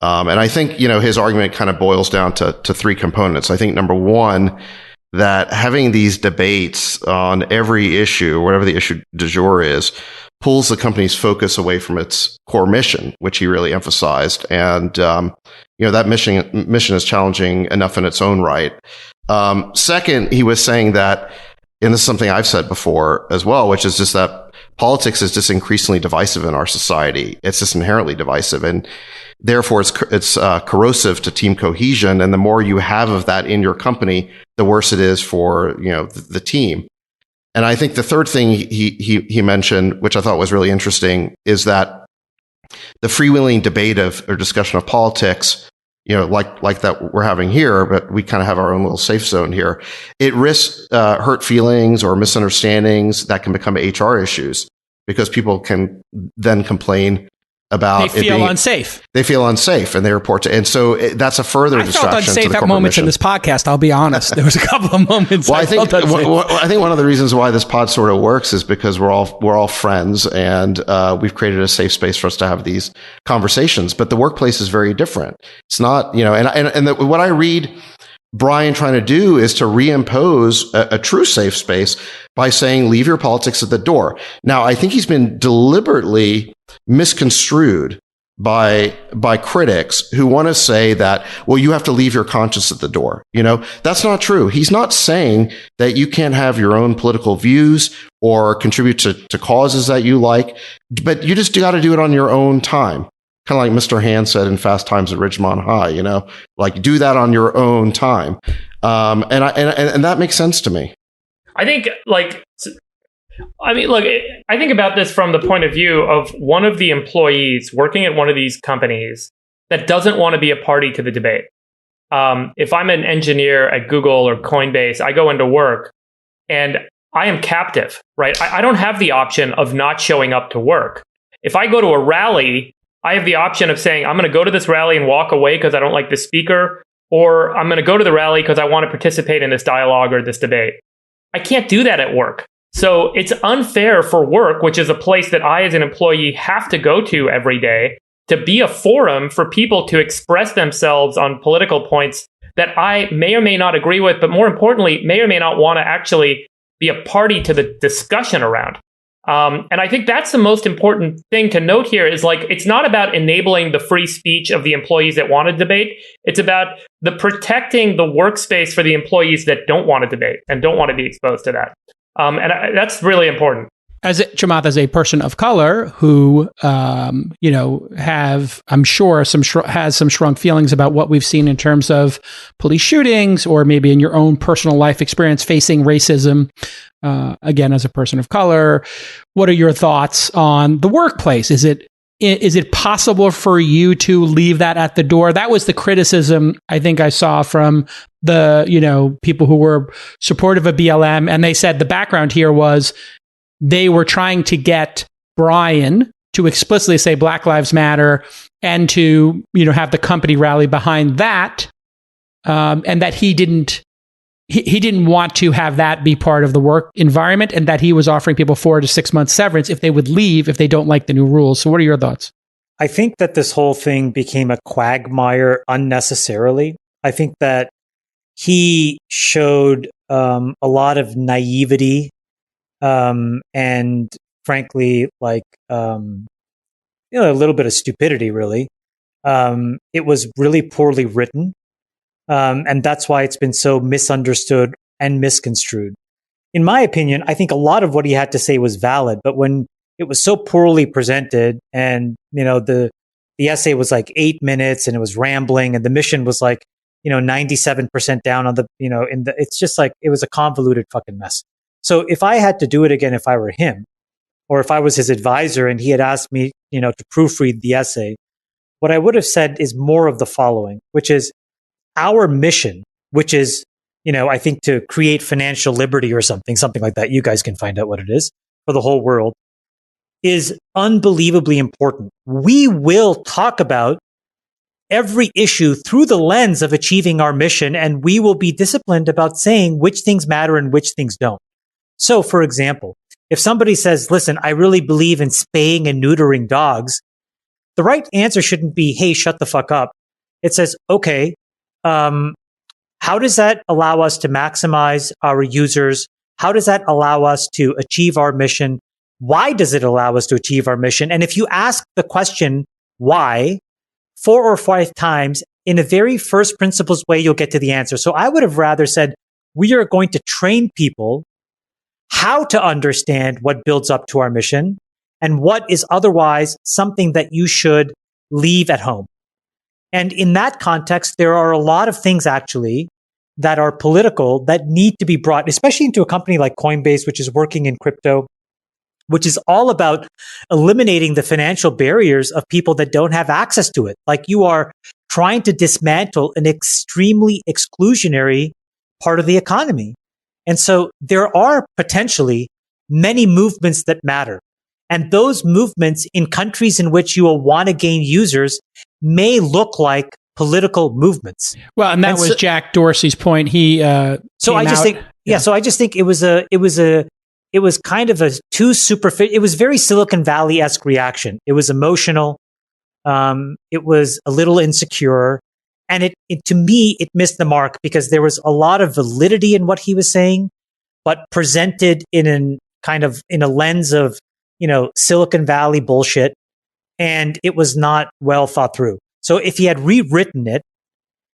And I think, his argument kind of boils down to three components. I think number one, that having these debates on every issue, whatever the issue du jour is, pulls the company's focus away from its core mission, which he really emphasized. And, that mission is challenging enough in its own right. Second, he was saying that, and this is something I've said before as well, which is just that politics is just increasingly divisive in our society. It's just inherently divisive. And therefore, it's corrosive to team cohesion. And the more you have of that in your company, the worse it is for the team. And I think the third thing he mentioned, which I thought was really interesting, is that the freewheeling debate or discussion of politics, like that we're having here, but we kind of have our own little safe zone here. It risks hurt feelings or misunderstandings that can become HR issues because people can then complain about they feel unsafe. They feel unsafe, and they report to. And so that's a further distraction. I felt unsafe at moments mission. in this podcast. I'll be honest. There was a couple of moments. Well, I think one of the reasons why this pod sort of works is because we're all friends, and we've created a safe space for us to have these conversations. But the workplace is very different. It's not, what I read Brian trying to do is to reimpose a true safe space by saying, leave your politics at the door. Now, I think he's been deliberately misconstrued by critics who want to say that, well, you have to leave your conscience at the door. That's not true. He's not saying that you can't have your own political views or contribute to causes that you like, but you just got to do it on your own time. Kind of like Mr. Hand said in Fast Times at Ridgemont High, do that on your own time. And that makes sense to me. I think I mean, look, I think about this from the point of view of one of the employees working at one of these companies that doesn't want to be a party to the debate. If I'm an engineer at Google or Coinbase, I go into work and I am captive, right? I don't have the option of not showing up to work. If I go to a rally, I have the option of saying, I'm going to go to this rally and walk away because I don't like the speaker, or I'm going to go to the rally because I want to participate in this dialogue or this debate. I can't do that at work. So it's unfair for work, which is a place that I as an employee have to go to every day, to be a forum for people to express themselves on political points that I may or may not agree with, but more importantly, may or may not want to actually be a party to the discussion around. And I think that's the most important thing to note here is like, it's not about enabling the free speech of the employees that want to debate. It's about the protecting the workspace for the employees that don't want to debate and don't want to be exposed to that. That's really important. Chamath, as a person of color who, I'm sure has some strong feelings about what we've seen in terms of police shootings, or maybe in your own personal life experience facing racism. Again, as a person of color, what are your thoughts on the workplace? Is it possible for you to leave that at the door? That was the criticism I think I saw from the, people who were supportive of BLM. And they said the background here was they were trying to get Brian to explicitly say Black Lives Matter and to, have the company rally behind that. And that he didn't want to have that be part of the work environment, and that he was offering people 4 to 6 months severance if they would leave, if they don't like the new rules. So what are your thoughts? I think that this whole thing became a quagmire unnecessarily. I think that he showed a lot of naivety and frankly, a little bit of stupidity, really. It was really poorly written. And that's why it's been so misunderstood and misconstrued. In my opinion, I think a lot of what he had to say was valid, but when it was so poorly presented and, the essay was like 8 minutes and it was rambling and the mission was like, 97% down on the, it's just like, it was a convoluted fucking mess. So if I had to do it again, if I were him, or if I was his advisor and he had asked me, to proofread the essay, what I would have said is more of the following, which is our mission, which is, I think to create financial liberty or something like that. You guys can find out what it is for the whole world, is unbelievably important. We will talk about every issue through the lens of achieving our mission, and we will be disciplined about saying which things matter and which things don't. So, for example, if somebody says, listen, I really believe in spaying and neutering dogs, the right answer shouldn't be, hey, shut the fuck up. It says, okay, how does that allow us to maximize our users? How does that allow us to achieve our mission? Why does it allow us to achieve our mission? And if you ask the question, why, 4 or 5 times in a very first principles way, you'll get to the answer. So I would have rather said, we are going to train people how to understand what builds up to our mission and what is otherwise something that you should leave at home. And in that context, there are a lot of things actually that are political that need to be brought, especially into a company like Coinbase, which is working in crypto, which is all about eliminating the financial barriers of people that don't have access to it. Like you are trying to dismantle an extremely exclusionary part of the economy. And so there are potentially many movements that matter. And those movements in countries in which you will want to gain users may look like political movements. Well, and that was Jack Dorsey's point. He So I just think it was kind of a too superficial. It was very Silicon Valley-esque reaction. It was emotional. It was a little insecure. And it to me, it missed the mark because there was a lot of validity in what he was saying, but presented in a lens of, Silicon Valley bullshit. And it was not well thought through. So if he had rewritten it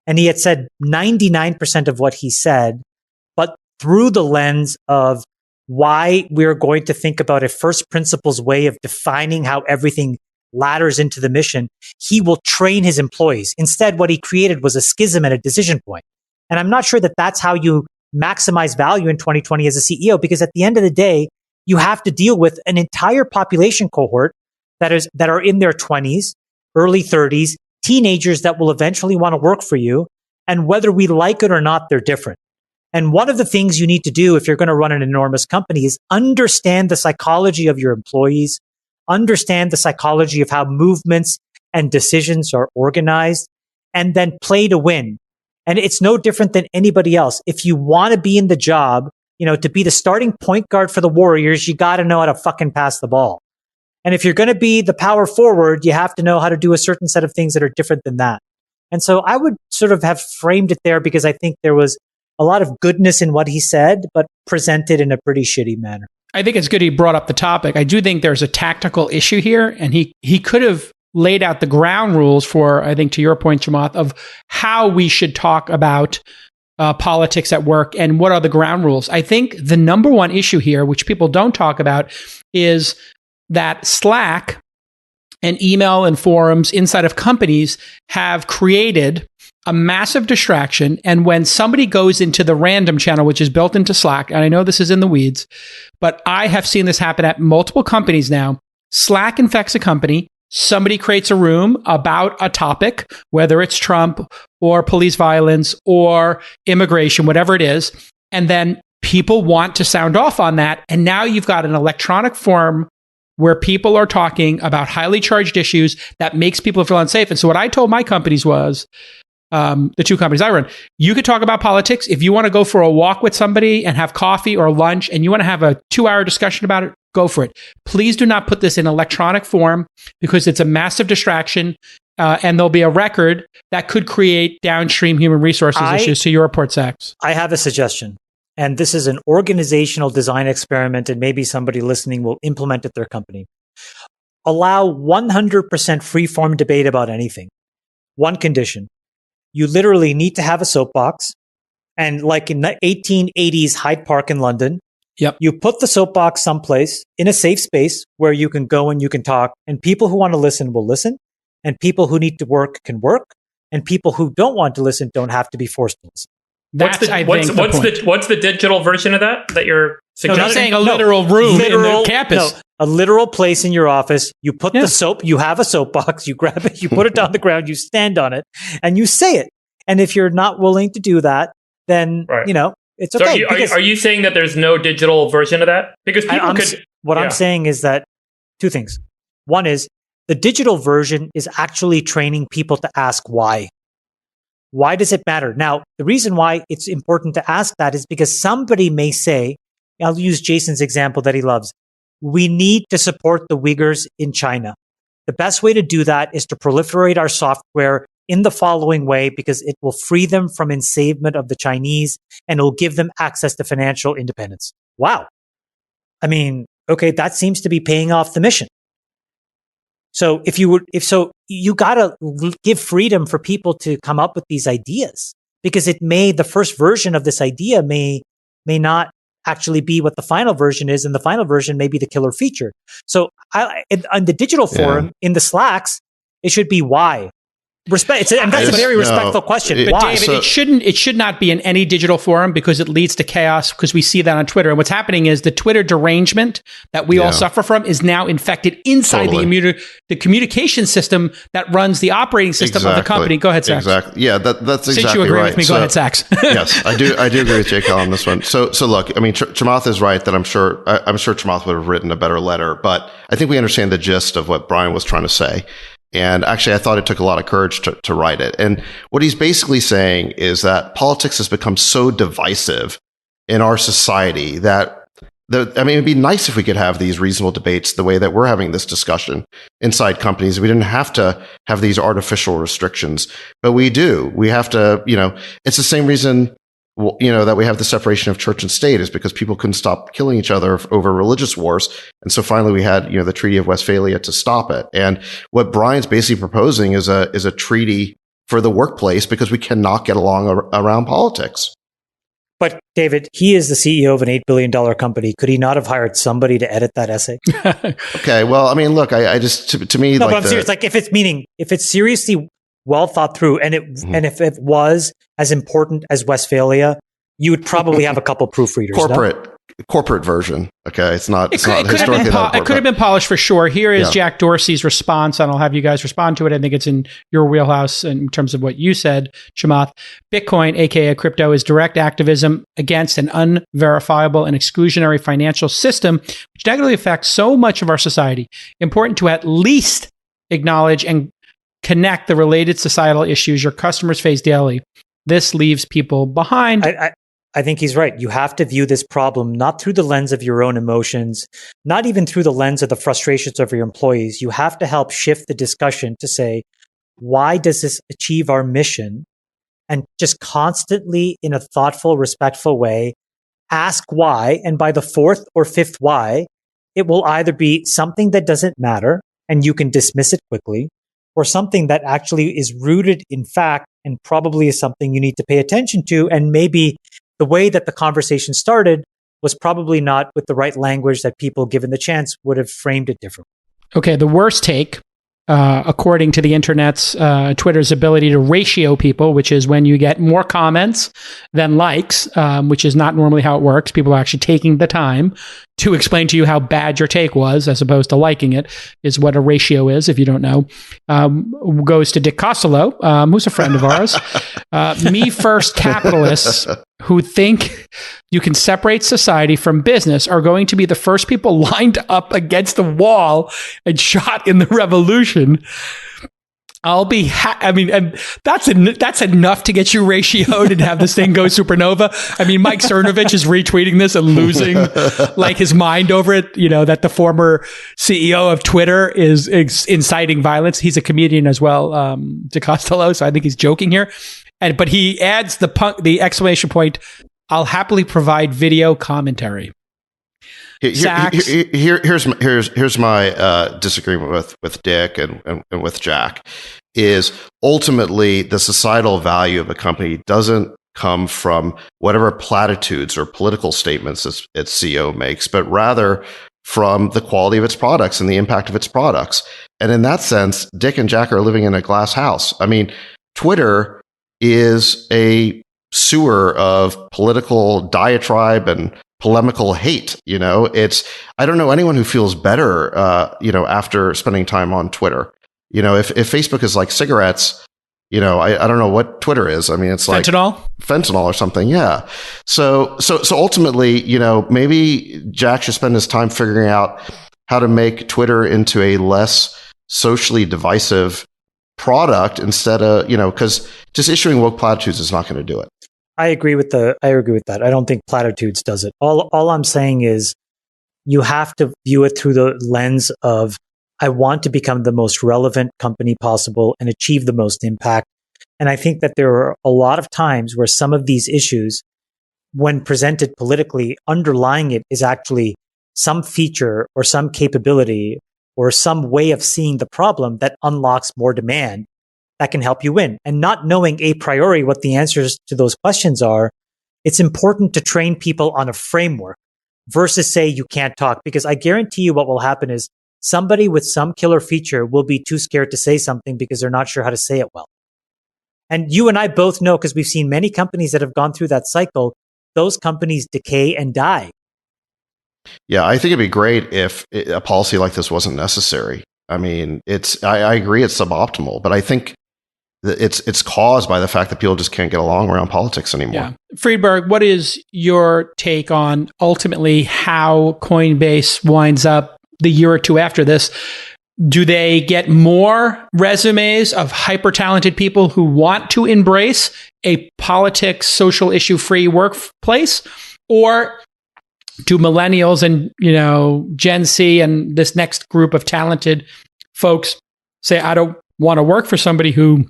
and he had said 99% of what he said, but through the lens of why we're going to think about a first principles way of defining how everything ladders into the mission, he will train his employees. Instead, what he created was a schism and a decision point. And I'm not sure that that's how you maximize value in 2020 as a CEO, because at the end of the day, you have to deal with an entire population cohort that are in their 20s, early 30s, teenagers that will eventually want to work for you. And whether we like it or not, they're different. And one of the things you need to do if you're going to run an enormous company is understand the psychology of your employees, understand the psychology of how movements and decisions are organized, and then play to win. And it's no different than anybody else. If you want to be in the job, to be the starting point guard for the Warriors, you got to know how to fucking pass the ball. And if you're going to be the power forward, you have to know how to do a certain set of things that are different than that. And so I would sort of have framed it there because I think there was a lot of goodness in what he said, but presented in a pretty shitty manner. I think it's good he brought up the topic. I do think there's a tactical issue here, and he could have laid out the ground rules for, I think, to your point, Chamath, of how we should talk about politics at work and what are the ground rules. I think the number one issue here, which people don't talk about, is that Slack and email and forums inside of companies have created a massive distraction. And when somebody goes into the random channel, which is built into Slack, and I know this is in the weeds, but I have seen this happen at multiple companies now. Slack infects a company. Somebody creates a room about a topic, whether it's Trump or police violence or immigration, whatever it is. And then people want to sound off on that. And now you've got an electronic forum where people are talking about highly charged issues that makes people feel unsafe. And so what I told my companies was, the two companies I run, you could talk about politics. If you want to go for a walk with somebody and have coffee or lunch and you want to have a 2-hour discussion about it, go for it. Please do not put this in electronic form because it's a massive distraction. And there'll be a record that could create downstream human resources issues to your report, Sachs. I have a suggestion. And this is an organizational design experiment, and maybe somebody listening will implement it at their company. Allow 100% free-form debate about anything. One condition. You literally need to have a soapbox. And like in the 1880s Hyde Park in London, you put the soapbox someplace in a safe space where you can go and you can talk, and people who want to listen will listen, and people who need to work can work, and people who don't want to listen don't have to be forced to listen. What's the digital version of that you're suggesting? No, I'm saying a literal room in the campus. No, a literal place in your office. You put the soap, you have a soapbox, you grab it, you put it down the ground, you stand on it, and you say it. And if you're not willing to do that, then, it's okay. So are you saying that there's no digital version of that? Because people I'm saying is that two things. One is the digital version is actually training people to ask why. Why does it matter? Now, the reason why it's important to ask that is because somebody may say, I'll use Jason's example that he loves. We need to support the Uyghurs in China. The best way to do that is to proliferate our software in the following way, because it will free them from enslavement of the Chinese and it will give them access to financial independence. Wow. I mean, okay, that seems to be paying off the mission. So you got to give freedom for people to come up with these ideas, because the first version of this idea may not actually be what the final version is, and the final version may be the killer feature. So on the digital forum, in the Slacks, it should be why. Respect. That's a very respectful question. But why? David, it should not be in any digital forum because it leads to chaos, because we see that on Twitter. And what's happening is the Twitter derangement that we all suffer from is now infected inside the communication system that runs the operating system of the company. Go ahead, Sachs. Exactly. Yeah, that's exactly right. Since you agree with me, go ahead, Sachs. Yes, I do agree with JK on this one. So look, I mean, Chamath is right that I'm sure Chamath would have written a better letter, but I think we understand the gist of what Brian was trying to say. And actually, I thought it took a lot of courage to write it. And what he's basically saying is that politics has become so divisive in our society that, it'd be nice if we could have these reasonable debates the way that we're having this discussion inside companies. We didn't have to have these artificial restrictions, but we do. We have to, it's the same reason, that we have the separation of church and state, is because people couldn't stop killing each other over religious wars. And so finally we had, the Treaty of Westphalia to stop it. And what Brian's basically proposing is a treaty for the workplace, because we cannot get along around politics. But David, he is the CEO of an $8 billion company. Could he not have hired somebody to edit that essay? Okay. Well, I mean, look, I just, to me, no, but I'm serious. Like if it's seriously well thought through, and if it was as important as Westphalia, you would probably have a couple proofreaders. corporate version. Okay, it's not. It could have been polished for sure. Here is Jack Dorsey's response, and I'll have you guys respond to it. I think it's in your wheelhouse in terms of what you said, Chamath. Bitcoin, aka crypto, is direct activism against an unverifiable and exclusionary financial system which negatively affects so much of our society. Important to at least acknowledge and connect the related societal issues your customers face daily. This leaves people behind. I think he's right. You have to view this problem not through the lens of your own emotions, not even through the lens of the frustrations of your employees. You have to help shift the discussion to say, why does this achieve our mission? And just constantly, in a thoughtful, respectful way, ask why. And by the fourth or fifth why, it will either be something that doesn't matter and you can dismiss it quickly, or something that actually is rooted in fact and probably is something you need to pay attention to. And maybe the way that the conversation started was probably not with the right language that people, given the chance, would have framed it differently. Okay, the worst take, according to the internet's Twitter's ability to ratio people, which is when you get more comments than likes, which is not normally how it works. People are actually taking the time to explain to you how bad your take was, as opposed to liking it, is what a ratio is, if you don't know. Goes to Dick Costolo, who's a friend of ours. Me first capitalists who think you can separate society from business are going to be the first people lined up against the wall and shot in the revolution. I'll be, and that's enough to get you ratioed and have this thing go supernova. I mean, Mike Cernovich is retweeting this and losing like his mind over it, that the former CEO of Twitter is inciting violence. He's a comedian as well, DeCostolo, so I think he's joking here. But he adds the exclamation point, I'll happily provide video commentary. Here's my disagreement with Dick and with Jack, is ultimately the societal value of a company doesn't come from whatever platitudes or political statements its CEO makes, but rather from the quality of its products and the impact of its products. And in that sense, Dick and Jack are living in a glass house. I mean, Twitter is a sewer of political diatribe and polemical hate. I don't know anyone who feels better, after spending time on Twitter. If Facebook is like cigarettes, I don't know what Twitter is. I mean, it's like fentanyl or something. Yeah. So ultimately, maybe Jack should spend his time figuring out how to make Twitter into a less socially divisive product instead of, because just issuing woke platitudes is not going to do it. I agree with that. I don't think platitudes does it. All I'm saying is you have to view it through the lens of, I want to become the most relevant company possible and achieve the most impact. And I think that there are a lot of times where some of these issues, when presented politically, underlying it is actually some feature or some capability or some way of seeing the problem that unlocks more demand that can help you win. And not knowing a priori what the answers to those questions are, it's important to train people on a framework versus say you can't talk. Because I guarantee you what will happen is somebody with some killer feature will be too scared to say something because they're not sure how to say it well. And you and I both know, because we've seen many companies that have gone through that cycle, those companies decay and die. Yeah, I think it'd be great if a policy like this wasn't necessary. I mean, I agree it's suboptimal, but I think it's caused by the fact that people just can't get along around politics anymore. Yeah. Friedberg, what is your take on ultimately how Coinbase winds up the year or two after this? Do they get more resumes of hyper-talented people who want to embrace a politics, social issue-free workplace? Or do millennials and, Gen Z and this next group of talented folks say, I don't want to work for somebody who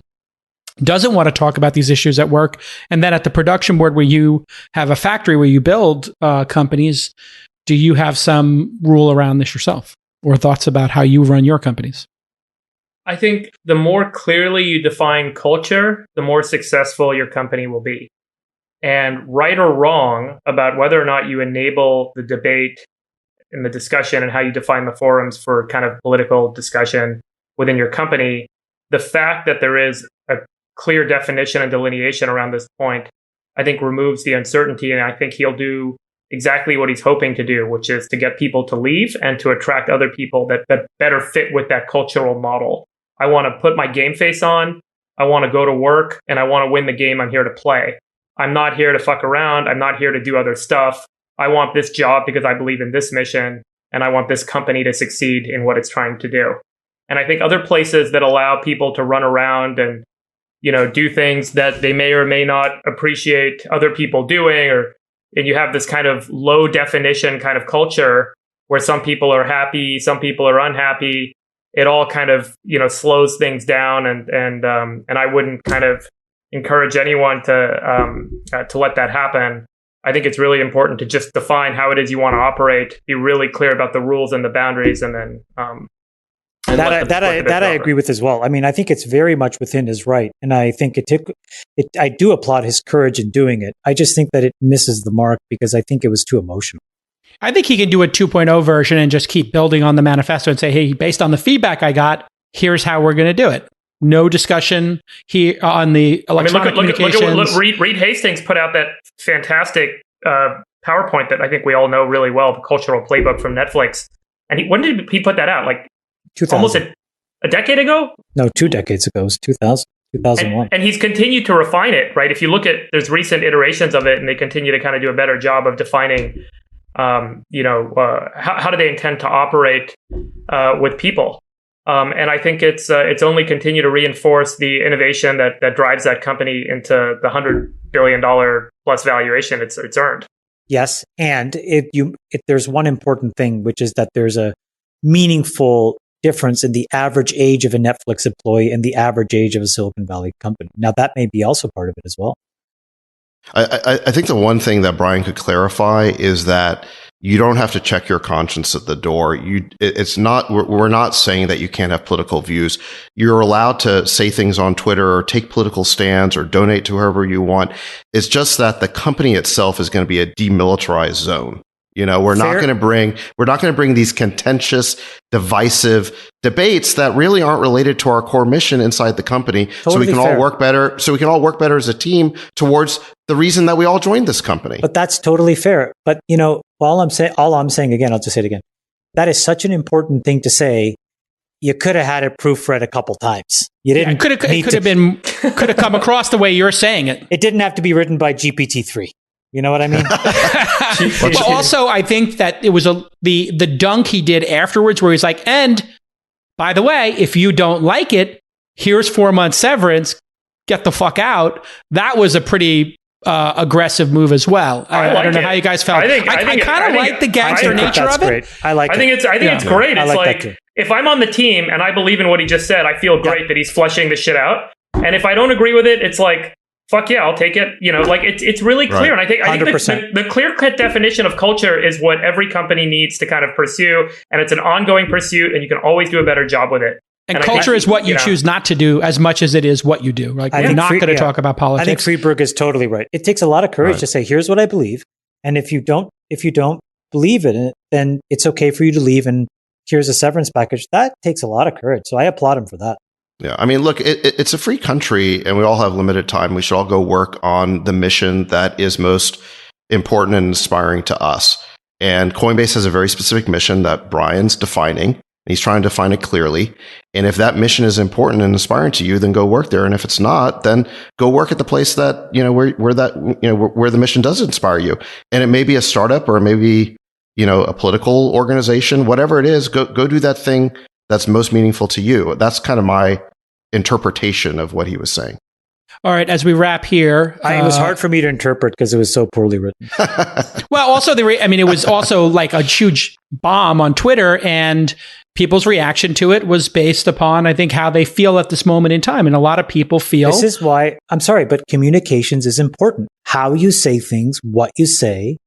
doesn't want to talk about these issues at work? And then at the production board where you have a factory where you build companies, do you have some rule around this yourself or thoughts about how you run your companies? I think the more clearly you define culture, the more successful your company will be. And right or wrong about whether or not you enable the debate and the discussion and how you define the forums for kind of political discussion within your company, the fact that there is a clear definition and delineation around this point, I think removes the uncertainty. And I think he'll do exactly what he's hoping to do, which is to get people to leave and to attract other people that better fit with that cultural model. I want to put my game face on. I want to go to work and I want to win the game I'm here to play. I'm not here to fuck around. I'm not here to do other stuff. I want this job because I believe in this mission and I want this company to succeed in what it's trying to do. And I think other places that allow people to run around and, do things that they may or may not appreciate other people doing, and you have this kind of low definition kind of culture where some people are happy, some people are unhappy. It all kind of, slows things down. And I wouldn't kind of encourage anyone to let that happen. I think it's really important to just define how it is you want to operate, be really clear about the rules and the boundaries, and then I agree with as well. I mean, I think it's very much within his right, and I think I do applaud his courage in doing it. I just think that it misses the mark because I think it was too emotional. I think he can do a 2.0 version and just keep building on the manifesto and say, hey, based on the feedback I got, here's how we're going to do it. No discussion here on the electronic communications. Reed Hastings put out that fantastic PowerPoint that I think we all know really well, the cultural playbook from Netflix. And when did he put that out? Like 2000. Almost a decade ago? No, 2 decades ago. It was 2001. And he's continued to refine it, right? If you look at, there's recent iterations of it, and they continue to kind of do a better job of defining, how do they intend to operate with people. And I think it's only continue to reinforce the innovation that drives that company into the $100 billion plus valuation it's earned. Yes, and if there's one important thing, which is that there's a meaningful difference in the average age of a Netflix employee and the average age of a Silicon Valley company. Now, that may be also part of it as well. I think the one thing that Brian could clarify is that you don't have to check your conscience at the door. We're not saying that you can't have political views. You're allowed to say things on Twitter or take political stands or donate to whoever you want. It's just that the company itself is going to be a demilitarized zone. We're not going to bring these contentious, divisive debates that really aren't related to our core mission inside the company. Totally so we can all work better. So we can all work better as a team towards the reason that we all joined this company. But that's totally fair. But all I'm saying again, I'll just say it again. That is such an important thing to say. You could have had it proofread a couple times. You didn't. It could have come across the way you're saying it. It didn't have to be written by GPT-3. You know what I mean? But also, I think that it was the dunk he did afterwards where he's like, and by the way, if you don't like it, here's 4 months severance, get the fuck out. That was a pretty aggressive move as well. I don't know how you guys felt. I kind of like the gangster nature of it. I think it's great. It's like if I'm on the team and I believe in what he just said, I feel great that he's fleshing the shit out. And if I don't agree with it, it's like, fuck yeah, I'll take it. It's really clear. Right. And I think the clear-cut definition of culture is what every company needs to kind of pursue. And it's an ongoing pursuit, and you can always do a better job with it. And culture is what you choose not to do as much as it is what you do. Like, you're not going to talk about politics. I think Friedberg is totally right. It takes a lot of courage to say, here's what I believe. And if you don't believe in it, then it's okay for you to leave. And here's a severance package. That takes a lot of courage. So I applaud him for that. Yeah, I mean, look, it's a free country and we all have limited time. We should all go work on the mission that is most important and inspiring to us. And Coinbase has a very specific mission that Brian's defining. And he's trying to define it clearly. And if that mission is important and inspiring to you, then go work there. And if it's not, then go work at the place that, where the mission does inspire you. And it may be a startup or it may be, a political organization, whatever it is, go do that thing that's most meaningful to you. That's kind of my interpretation of what he was saying. All right, as we wrap here, it was hard for me to interpret because it was so poorly written. Well, also it was also like a huge bomb on Twitter, and people's reaction to it was based upon, I think, how they feel at this moment in time. And a lot of people feel this is why I'm sorry, but communications is important. How you say things, what you say,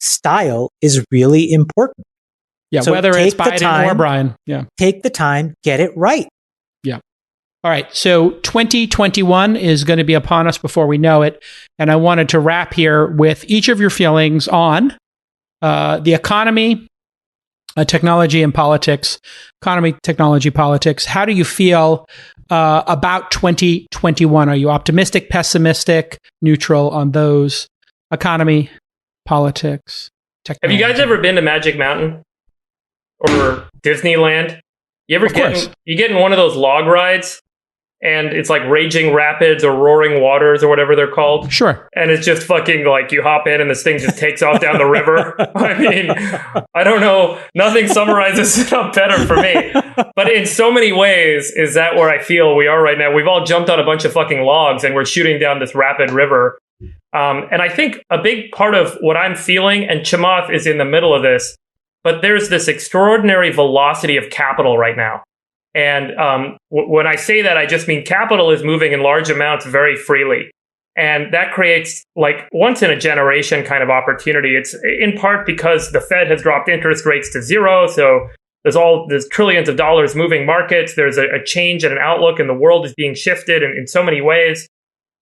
style is really important. Yeah, so whether it's Biden or Brian. Yeah, take the time, get it right. All right, so 2021 is going to be upon us before we know it. And I wanted to wrap here with each of your feelings on the economy, technology and politics. Economy, technology, politics. How do you feel about 2021? Are you optimistic, pessimistic, neutral on those? Economy, politics, Have you guys ever been to Magic Mountain or Disneyland? You ever get in one of those log rides and it's like raging rapids or roaring waters or whatever they're called? Sure. And it's just fucking like you hop in and this thing just takes off down the river. I mean, I don't know. Nothing summarizes it up better for me. But in so many ways, is that where I feel we are right now? We've all jumped on a bunch of fucking logs and we're shooting down this rapid river. And I think a big part of what I'm feeling, and Chamath is in the middle of this, but there's this extraordinary velocity of capital right now. And when I say that, I just mean capital is moving in large amounts very freely. And that creates like once in a generation kind of opportunity. It's in part because the Fed has dropped interest rates to zero. So there's trillions of dollars moving markets. There's a change in an outlook and the world is being shifted in so many ways.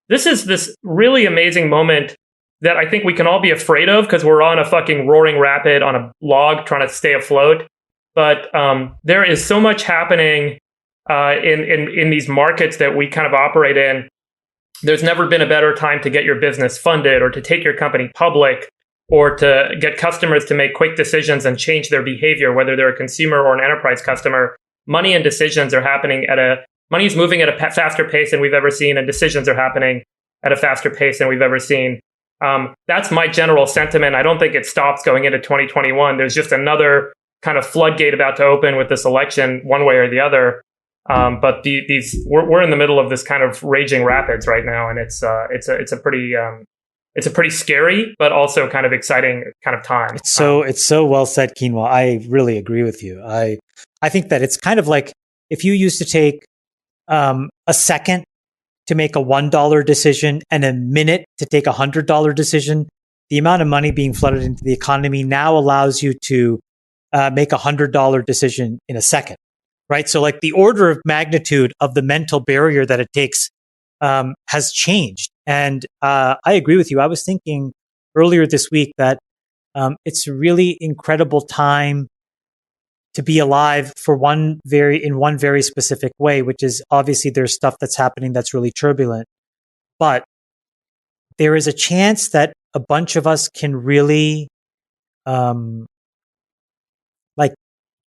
This is this really amazing moment that I think we can all be afraid of because we're on a fucking roaring rapid on a log trying to stay afloat. But there is so much happening in these markets that we kind of operate in. There's never been a better time to get your business funded or to take your company public or to get customers to make quick decisions and change their behavior, whether they're a consumer or an enterprise customer. Money and decisions are happening money is moving at a faster pace than we've ever seen, and decisions are happening at a faster pace than we've ever seen. That's my general sentiment. I don't think it stops going into 2021. There's just another kind of floodgate about to open with this election, one way or the other. But we're in the middle of this kind of raging rapids right now, and it's a pretty scary but also kind of exciting kind of time. It's so well said, Quinoa. I really agree with you. I think that it's kind of like if you used to take a second to make a $1 decision and a minute to take a $100 decision, the amount of money being flooded into the economy now allows you to make a $100 decision in a second, right? So like the order of magnitude of the mental barrier that it takes has changed. And I agree with you. I was thinking earlier this week that it's a really incredible time to be alive for in one very specific way, which is obviously there's stuff that's happening that's really turbulent, but there is a chance that a bunch of us can really like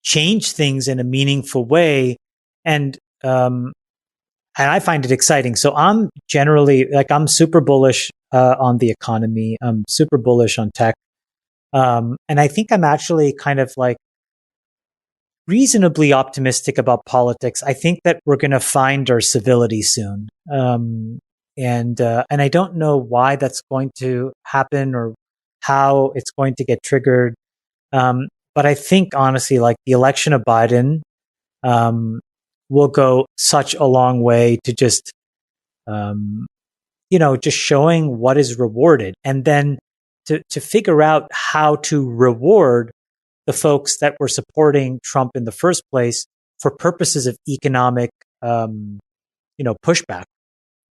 change things in a meaningful way. And I find it exciting. So I'm generally I'm super bullish on the economy. I'm super bullish on tech. And I think I'm actually kind of like reasonably optimistic about politics. I think that we're going to find our civility soon. And I don't know why that's going to happen or how it's going to get triggered. But I think honestly, like the election of Biden, will go such a long way to just, just showing what is rewarded, and then to figure out how to reward the folks that were supporting Trump in the first place for purposes of economic, pushback.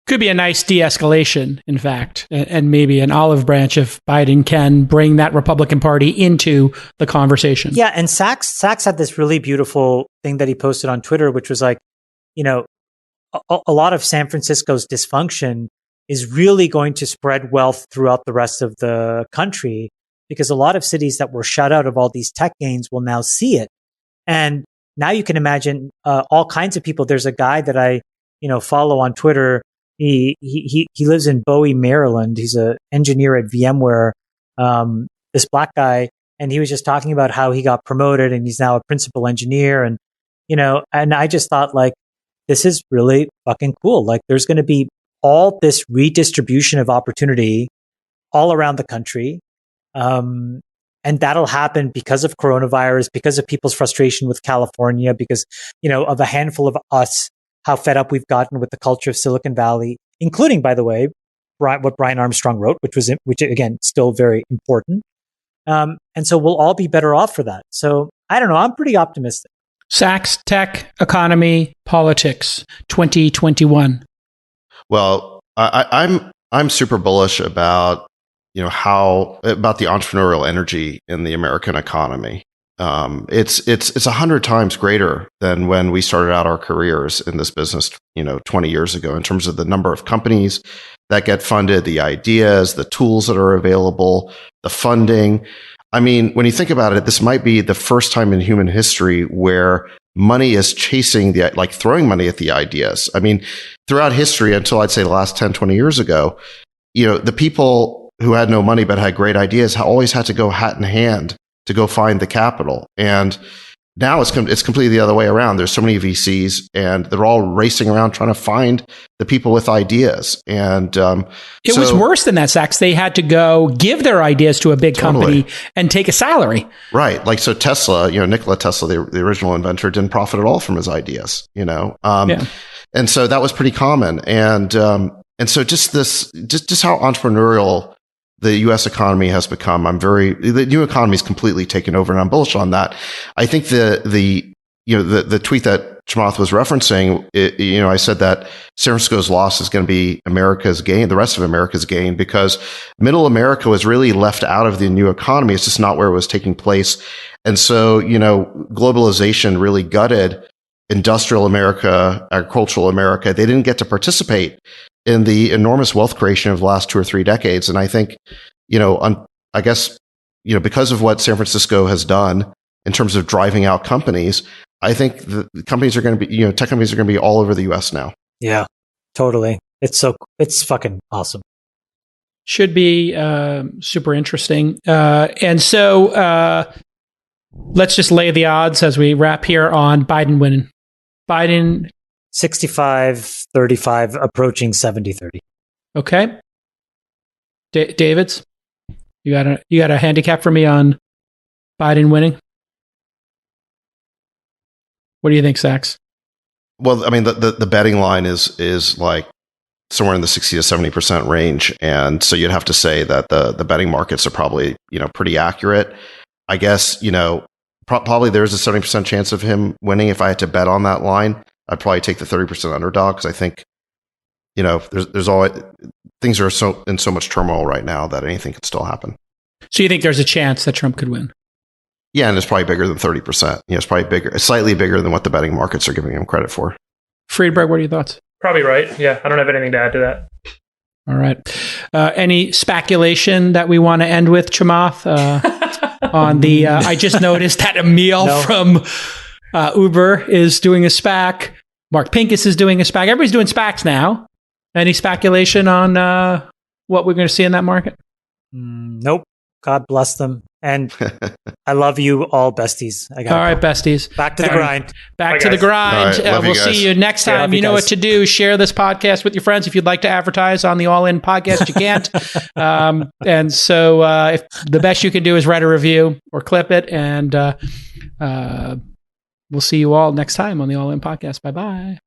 Could be a nice de-escalation, in fact, and maybe an olive branch if Biden can bring that Republican Party into the conversation. Yeah, and Sachs had this really beautiful thing that he posted on Twitter, which was like, a lot of San Francisco's dysfunction is really going to spread wealth throughout the rest of the country, because a lot of cities that were shut out of all these tech gains will now see it. And now you can imagine all kinds of people. There's a guy that I, follow on Twitter. He lives in Bowie, Maryland. He's an engineer at VMware, this black guy. And he was just talking about how he got promoted and he's now a principal engineer. And, and I just thought like, this is really fucking cool. Like there's going to be all this redistribution of opportunity all around the country. And that'll happen because of coronavirus, because of people's frustration with California, because, of a handful of us, how fed up we've gotten with the culture of Silicon Valley, including, by the way, what Brian Armstrong wrote, which again, still very important. And so we'll all be better off for that. So I don't know. I'm pretty optimistic. Sachs, tech, economy, politics, 2021. Well, I'm super bullish about about the entrepreneurial energy in the American economy. It's 100 times greater than when we started out our careers in this business, 20 years ago, in terms of the number of companies that get funded, the ideas, the tools that are available, the funding. I mean, when you think about it, this might be the first time in human history where money is chasing throwing money at the ideas. I mean, throughout history, until I'd say the last 10, 20 years ago, the people who had no money but had great ideas always had to go hat in hand to go find the capital. And now it's completely the other way around. There's so many VCs, and they're all racing around trying to find the people with ideas. And it was worse than that, Sachs. They had to go give their ideas to a big company and take a salary. Right. Like, so Tesla, Nikola Tesla, the original inventor, didn't profit at all from his ideas, And so that was pretty common. And so just how entrepreneurial the U.S. economy has become. The new economy is completely taken over, and I'm bullish on that. I think the tweet that Chamath was referencing, I said that San Francisco's loss is going to be America's gain, the rest of America's gain, because middle America was really left out of the new economy. It's just not where it was taking place. And so, globalization really gutted industrial America, agricultural America. They didn't get to participate in the enormous wealth creation of the last 2 or 3 decades. And I think, I guess, because of what San Francisco has done in terms of driving out companies, I think the companies are going to be, tech companies are going to be all over the US now. Yeah, totally. It's fucking awesome. Should be super interesting. And so let's just lay the odds as we wrap here on Biden winning. Biden 65-35, approaching 70-30. Okay. Davids, you got a handicap for me on Biden winning? What do you think, Sachs? Well, I mean, the betting line is like somewhere in the 60 to 70% range, and so you'd have to say that the betting markets are probably pretty accurate. I guess probably there's a 70% chance of him winning. If I had to bet on that line, I'd probably take the 30% underdog, because I think, there's always, things are in so much turmoil right now that anything could still happen. So you think there's a chance that Trump could win? Yeah, and it's probably bigger than 30%. It's probably bigger, slightly bigger than what the betting markets are giving him credit for. Friedberg, what are your thoughts? Probably right. Yeah, I don't have anything to add to that. All right. Any speculation that we want to end with, Chamath? On the, I just noticed that Emil from Uber is doing a SPAC. Mark Pincus is doing a SPAC. Everybody's doing SPACs now. Any speculation on what we're going to see in that market? Nope. God bless them. And I love you all, besties. All right, besties. Back to the grind. Back to the grind. Right, we'll see you next time. You know what to do. Share this podcast with your friends. If you'd like to advertise on the All In podcast, you can't. And so if the best you can do is write a review or clip it. And we'll see you all next time on the All In podcast. Bye-bye.